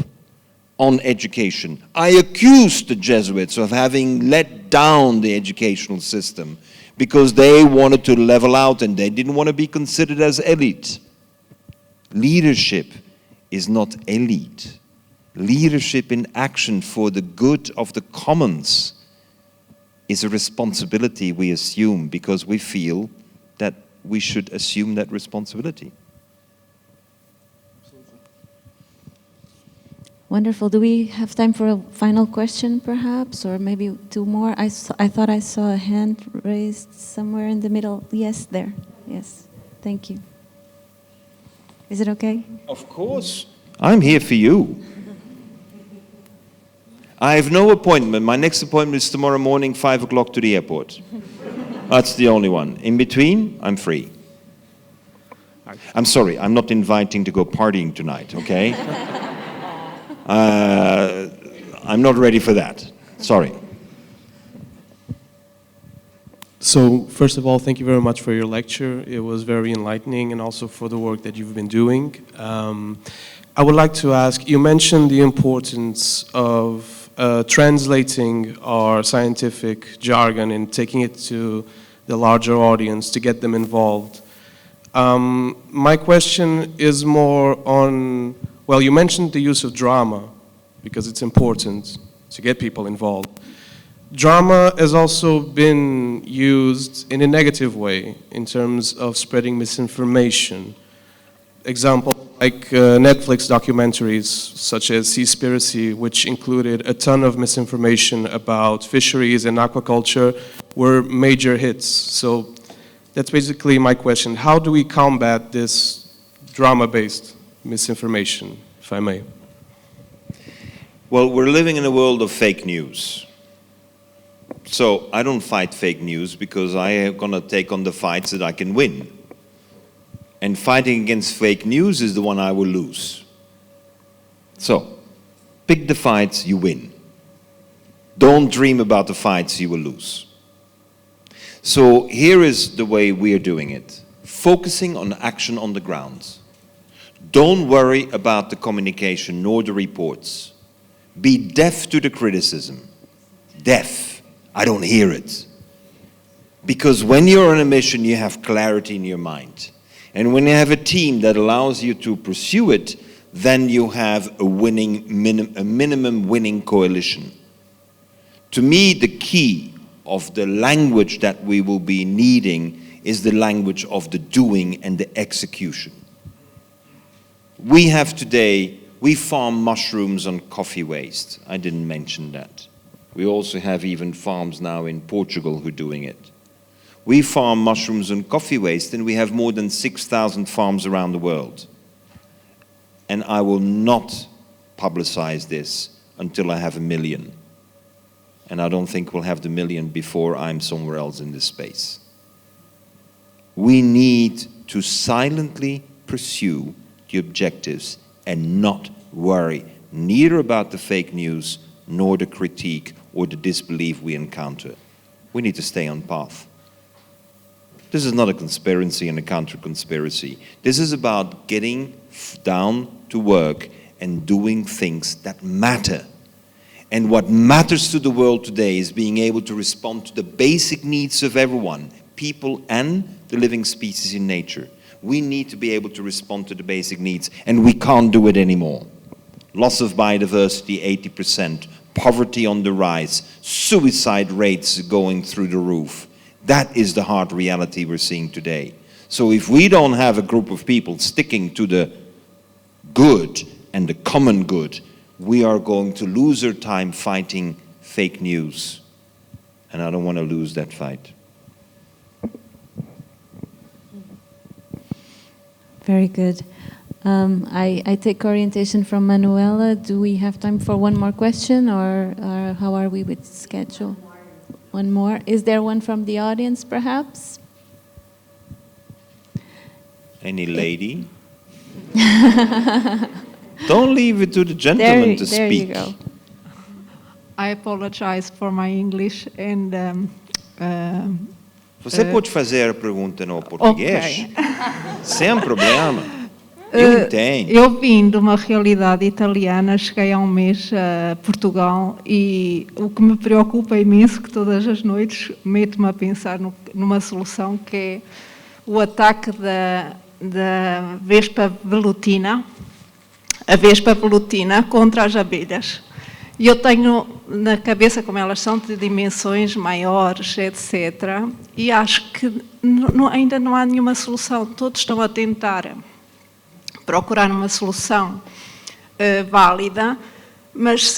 on education, I accused the Jesuits of having let down the educational system because they wanted to level out and they didn't want to be considered as elite. Leadership is not elite. Leadership in action for the good of the commons is a responsibility we assume because we feel that we should assume that responsibility. Wonderful. Do we have time for a final question, perhaps, or maybe two more? I thought I saw a hand raised somewhere in the middle. Yes, there. Yes. Thank you. Is it okay? Of course. I'm here for you. I have no appointment. My next appointment is tomorrow morning, 5 o'clock to the airport. That's the only one. In between, I'm free. I'm sorry, I'm not inviting to go partying tonight, okay? I'm not ready for that. Sorry. So, first of all, thank you very much for your lecture. It was very enlightening, and also for the work that you've been doing. I would like to ask, you mentioned the importance of translating our scientific jargon and taking it to the larger audience to get them involved. My question is more on, well, you mentioned the use of drama because it's important to get people involved. Drama has also been used in a negative way in terms of spreading misinformation. Example, like Netflix documentaries such as Seaspiracy, which included a ton of misinformation about fisheries and aquaculture, were major hits. So that's basically my question. How do we combat this drama-based misinformation, if I may? Well, we're living in a world of fake news. So I don't fight fake news because I am going to take on the fights that I can win. And fighting against fake news is the one I will lose. So, pick the fights you win. Don't dream about the fights you will lose. So here is the way we are doing it. Focusing on action on the ground. Don't worry about the communication nor the reports. Be deaf to the criticism. Deaf. I don't hear it. Because when you're on a mission, you have clarity in your mind. And when you have a team that allows you to pursue it, then you have a winning, a minimum winning coalition. To me, the key of the language that we will be needing is the language of the doing and the execution. We have today, we farm mushrooms on coffee waste. I didn't mention that. We also have even farms now in Portugal who are doing it. We farm mushrooms on coffee waste, and we have more than 6,000 farms around the world. And I will not publicize this until I have 1 million. And I don't think we'll have the 1 million before I'm somewhere else in this space. We need to silently pursue the objectives and not worry neither about the fake news nor the critique or the disbelief we encounter. We need to stay on path. This is not a conspiracy and a counter-conspiracy. This is about getting down to work and doing things that matter. And what matters to the world today is being able to respond to the basic needs of everyone, people and the living species in nature. We need to be able to respond to the basic needs, and we can't do it anymore. Loss of biodiversity, 80%. poverty on the rise, suicide rates going through the roof. That is the hard reality we're seeing today. So if we don't have a group of people sticking to the good and the common good, we are going to lose our time fighting fake news. And I don't want to lose that fight. Very good. I take orientation from Manuela. Do we have time for one more question, or how are we with schedule? One more. Is there one from the audience, perhaps? Any lady? Don't leave it to the gentleman to there speak. You go. I apologize for my English and Você pode fazer a pergunta no português? ok. Sem problema. Eu entendo. Eu vim de uma realidade italiana, cheguei há um mês a Portugal e o que me preocupa imenso que todas as noites meto-me a pensar numa solução que é o ataque da vespa velutina, a vespa velutina contra as abelhas. E eu tenho na cabeça como elas são de dimensões maiores, etc. E acho que ainda não há nenhuma solução. Todos estão a tentar procurar uma solução válida, mas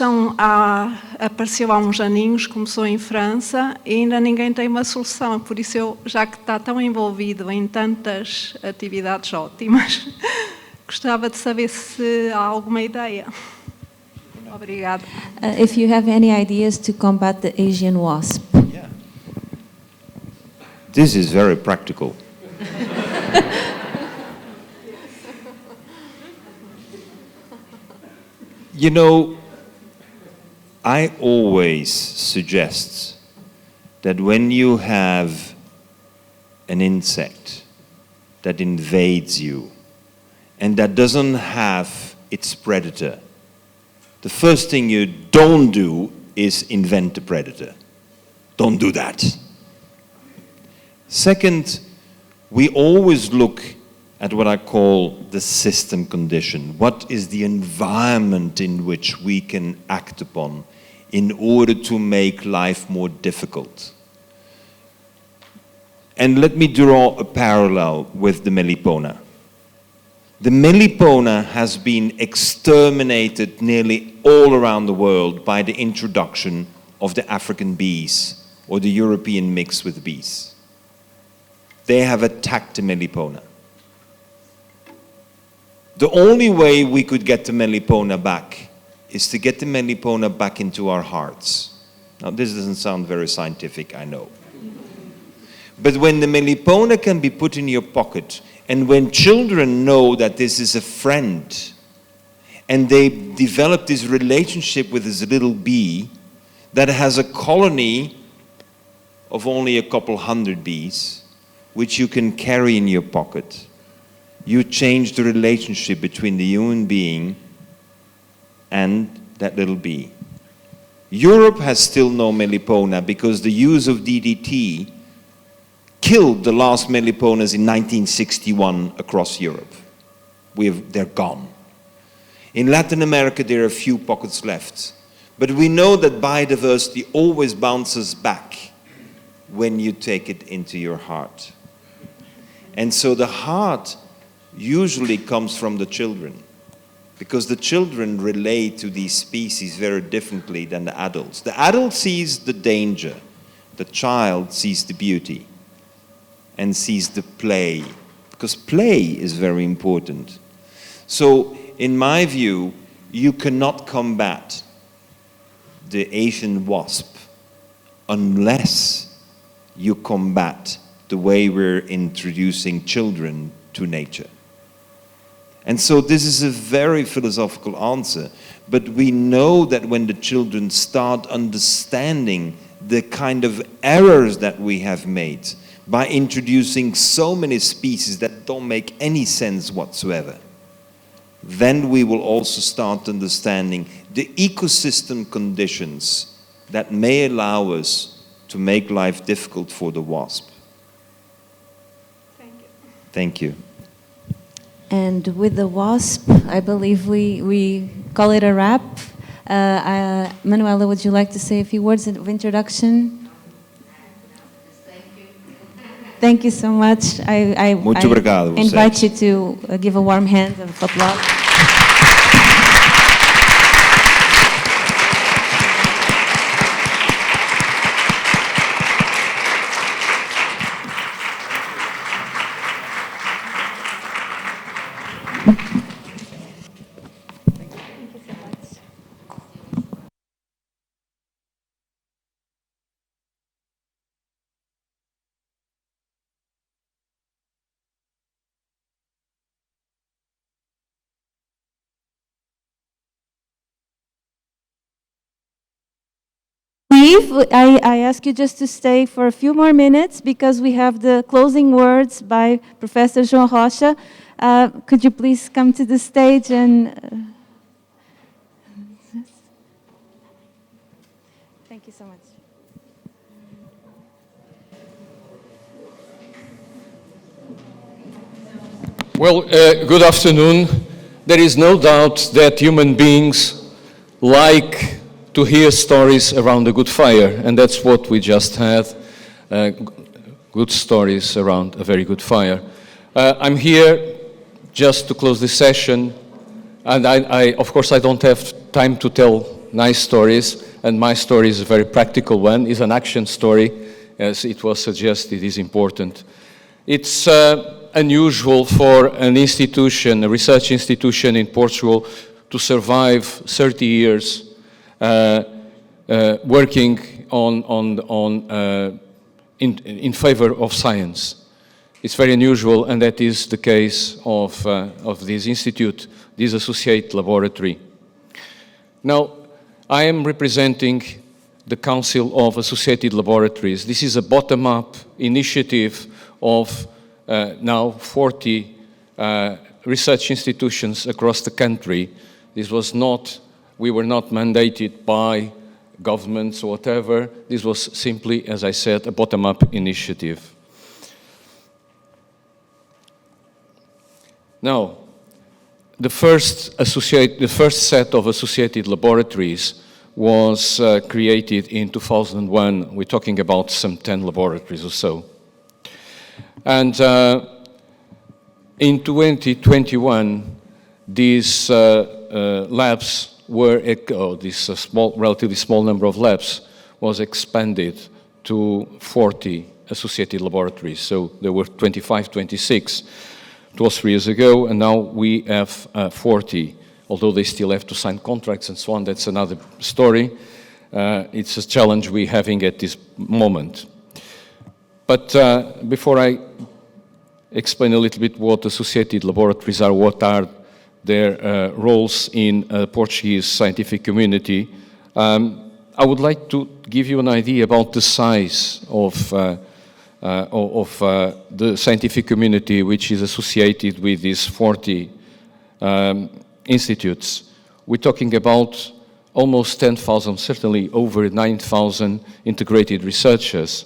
apareceu há uns aninhos, começou em França, e ainda ninguém tem uma solução. Por isso, eu, já que está tão envolvido em tantas atividades ótimas, gostava de saber se há alguma ideia. Obrigada. If you have any ideas to combat the Asian wasp. Yeah. This is very practical. You know, I always suggest that when you have an insect that invades you and that doesn't have its predator, the first thing you don't do is invent a predator. Don't do that. Second, we always look at what I call the system condition. What is the environment in which we can act upon in order to make life more difficult? And let me draw a parallel with the Melipona. The Melipona has been exterminated nearly all around the world by the introduction of the African bees or the European mix with bees. They have attacked the Melipona. The only way we could get the Melipona back is to get the Melipona back into our hearts. Now, this doesn't sound very scientific, I know. But when the Melipona can be put in your pocket, and when children know that this is a friend, and they develop this relationship with this little bee that has a colony of only a couple hundred bees, which you can carry in your pocket, you change the relationship between the human being and that little bee. Europe has still no Melipona because the use of DDT killed the last Meliponas in 1961 across Europe. They're gone. In Latin America, there are a few pockets left. But we know that biodiversity always bounces back when you take it into your heart. And so the heart usually comes from the children, because the children relate to these species very differently than the adults. The adult sees the danger, the child sees the beauty and sees the play, because play is very important. So in my view, you cannot combat the Asian wasp unless you combat the way we're introducing children to nature. And so this is a very philosophical answer, but we know that when the children start understanding the kind of errors that we have made by introducing so many species that don't make any sense whatsoever, then we will also start understanding the ecosystem conditions that may allow us to make life difficult for the wasp. Thank you. Thank you. And with the wasp, I believe we call it a wrap. Manuela, would you like to say a few words of introduction? Thank you so much. Muito obrigado, I invite you to give a warm hand of applause. I ask you just to stay for a few more minutes because we have the closing words by Professor João Rocha. Could you please come to the stage and... Thank you so much. Well, good afternoon. There is no doubt that human beings like to hear stories around a good fire, and that's what we just had, good stories around a very good fire. I'm here just to close this session, and of course I don't have time to tell nice stories, and my story is a very practical one. It's an action story, as it was suggested, is important. It's unusual for an institution, a research institution in Portugal, to survive 30 years working in favor of science. It's very unusual, and that is the case of this institute, this associate laboratory. Now, I am representing the Council of Associated Laboratories. This is a bottom-up initiative of now 40 research institutions across the country. This was not, we were not mandated by governments or whatever. This was simply, as I said, a bottom-up initiative. Now, the first set of associated laboratories was created in 2001. We're talking about some 10 laboratories or so. And in 2021, these labs were, this relatively small number of labs was expanded to 40 associated laboratories. So there were 25, 26. It was 3 years ago, and now we have 40, although they still have to sign contracts and so on. That's another story. It's a challenge we're having at this moment. But before I explain a little bit what associated laboratories are, what are their roles in Portuguese scientific community, I would like to give you an idea about the size of the scientific community which is associated with these 40 institutes. We're talking about almost 10,000, certainly over 9,000 integrated researchers.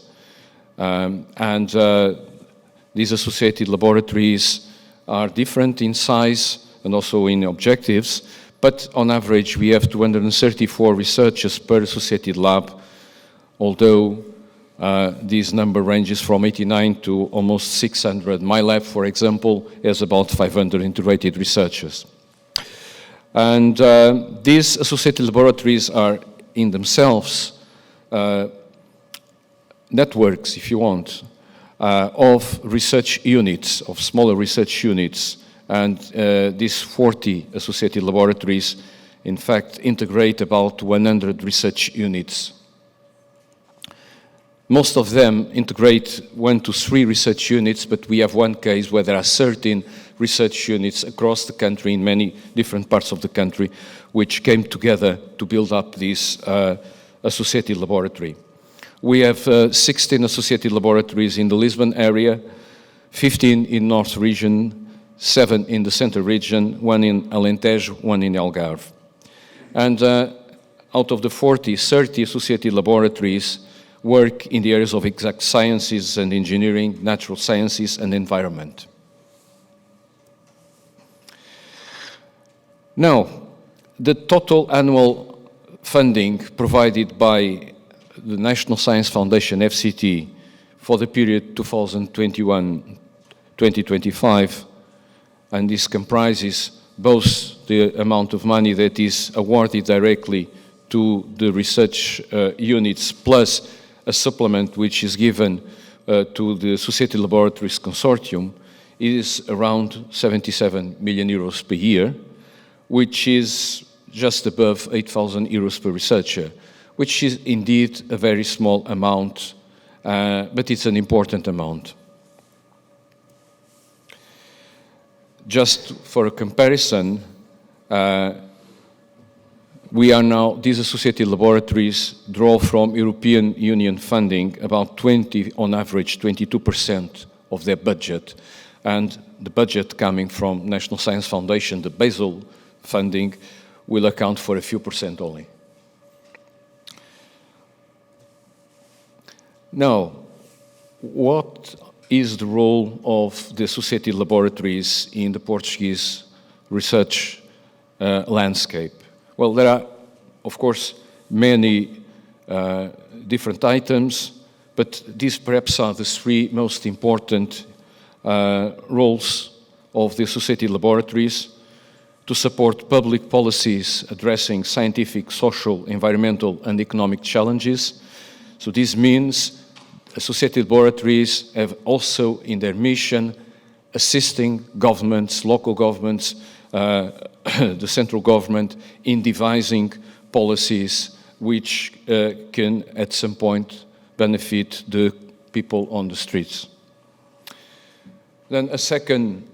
These associated laboratories are different in size and also in objectives, but on average we have 234 researchers per associated lab, although this number ranges from 89 to almost 600. My lab, for example, has about 500 integrated researchers. And these associated laboratories are in themselves networks, if you want, of research units, of smaller research units. And these 40 associated laboratories, in fact, integrate about 100 research units. Most of them integrate 1 to 3 research units, but we have one case where there are 13 research units across the country, in many different parts of the country, which came together to build up this associated laboratory. We have 16 associated laboratories in the Lisbon area, 15 in North region, 7 in the Centre region, 1 in Alentejo, 1 in Algarve. And out of the 40, 30 associated laboratories work in the areas of exact sciences and engineering, natural sciences, and environment. Now, the total annual funding provided by the National Science Foundation, FCT, for the period 2021-2025, and this comprises both the amount of money that is awarded directly to the research units, plus a supplement which is given to the Associated Laboratories Consortium, is around 77 million euros per year, which is just above 8,000 euros per researcher, which is indeed a very small amount, but it's an important amount. Just for a comparison, we are now, these associated laboratories draw from European Union funding about on average, 22% of their budget. And the budget coming from National Science Foundation, the basal funding, will account for a few percent only. Now, what is the role of the associated laboratories in the Portuguese research landscape? Well, there are, of course, many different items, but these perhaps are the three most important roles of the associated laboratories: to support public policies addressing scientific, social, environmental, and economic challenges. So this means associated laboratories have also in their mission assisting governments, local governments, the central government in devising policies which can at some point benefit the people on the streets. Then a second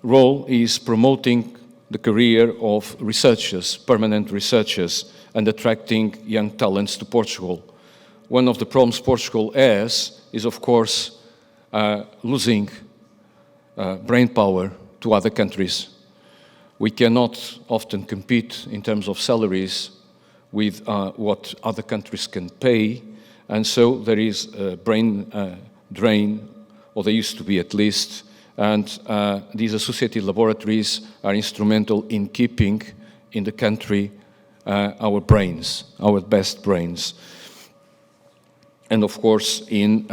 role is promoting the career of researchers, permanent researchers, and attracting young talents to Portugal. One of the problems Portugal has is, of course, losing brain power to other countries. We cannot often compete in terms of salaries with what other countries can pay, and so there is a brain drain, or there used to be at least, and these associated laboratories are instrumental in keeping in the country our brains, our best brains. And of course, in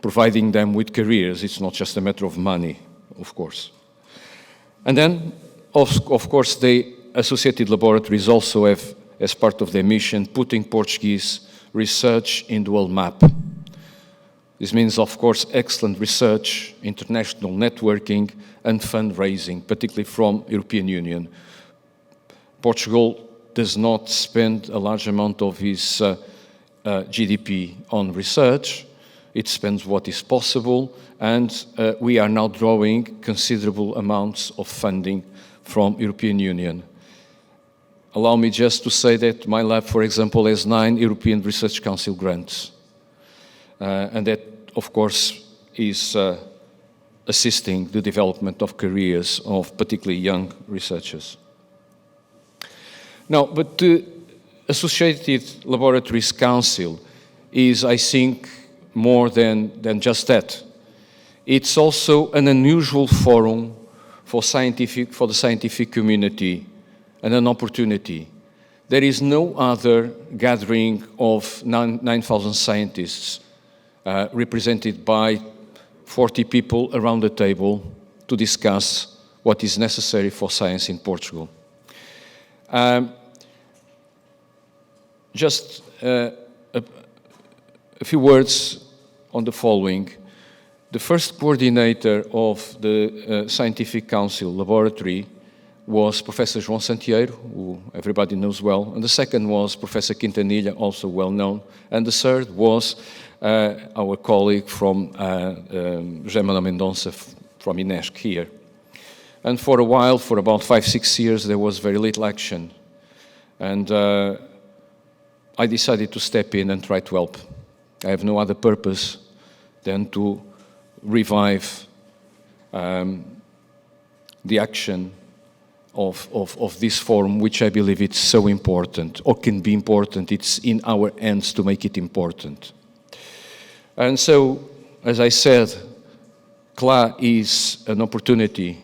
providing them with careers. It's not just a matter of money, of course. And then, of course, the associated laboratories also have, as part of their mission, putting Portuguese research in the world map. This means, of course, excellent research, international networking, and fundraising, particularly from European Union. Portugal does not spend a large amount of its GDP on research. It spends what is possible, and we are now drawing considerable amounts of funding from European Union. Allow me just to say that my lab, for example, has 9 European Research Council grants. And that, of course, is assisting the development of careers of particularly young researchers. Now, but the Associated Laboratories Council is, I think, more than just that. It's also an unusual forum for the scientific community and an opportunity. There is no other gathering of 9,000 scientists represented by 40 people around the table to discuss what is necessary for science in Portugal. Just a few words on the following. The first coordinator of the Scientific Council Laboratory was Professor João Santiago, who everybody knows well, and the second was Professor Quintanilha, also well known, and the third was our colleague from José Manuel Mendonça from INESC here. And for a while, for about 5-6 years, there was very little action. And I decided to step in and try to help. I have no other purpose than to revive the action of this forum, which I believe it's so important, or can be important. It's in our hands to make it important. And so, as I said, CLA is an opportunity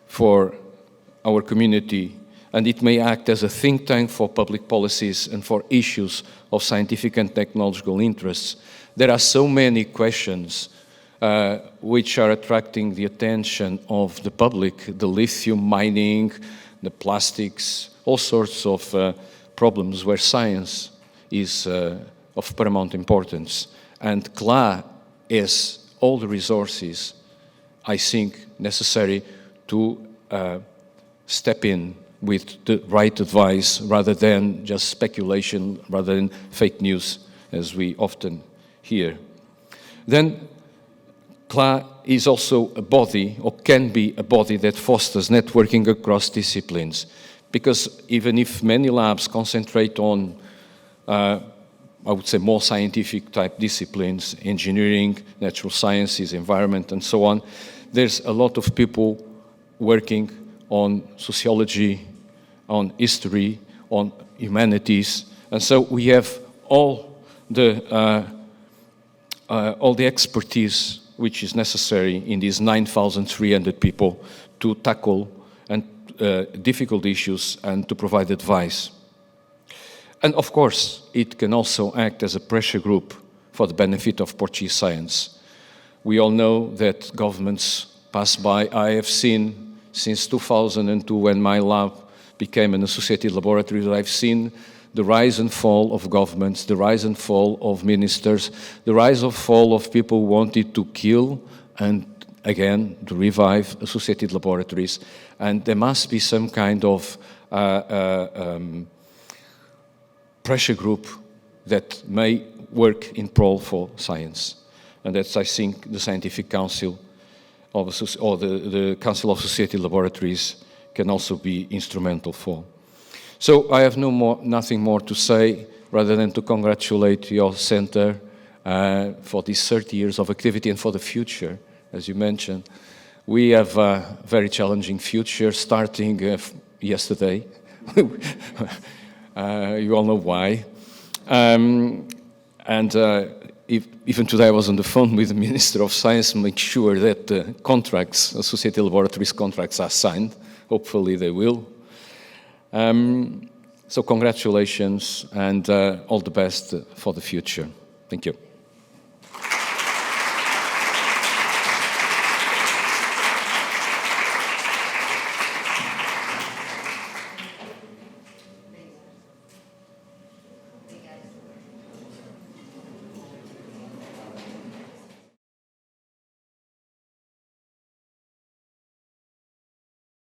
for our community, and it may act as a think tank for public policies and for issues of scientific and technological interests. There are so many questions which are attracting the attention of the public, the lithium mining, the plastics, all sorts of problems where science is of paramount importance. And CLA has all the resources, I think, necessary to step in with the right advice rather than just speculation, rather than fake news, as we often hear. Then CLA is also a body, or can be a body, that fosters networking across disciplines. Because even if many labs concentrate on, I would say, more scientific type disciplines, engineering, natural sciences, environment, and so on, there's a lot of people working on sociology, on history, on humanities. And so we have all the expertise which is necessary in these 9,300 people to tackle difficult issues and to provide advice. And of course, it can also act as a pressure group for the benefit of Portuguese science. We all know that governments pass by. I have seen since 2002, when my lab became an associated laboratory, I've seen the rise and fall of governments, the rise and fall of ministers, the rise and fall of people who wanted to kill and again to revive associated laboratories. And there must be some kind of pressure group that may work in pro for science. And that's, I think, the Scientific Council or the Council of Associated Laboratories can also be instrumental for. So I have nothing more to say rather than to congratulate your center for these 30 years of activity and for the future, as you mentioned. We have a very challenging future starting yesterday. You all know why. Even today I was on the phone with the Minister of Science to make sure that the contracts, Associated Laboratories contracts, are signed. Hopefully they will. So congratulations and all the best for the future. Thank you.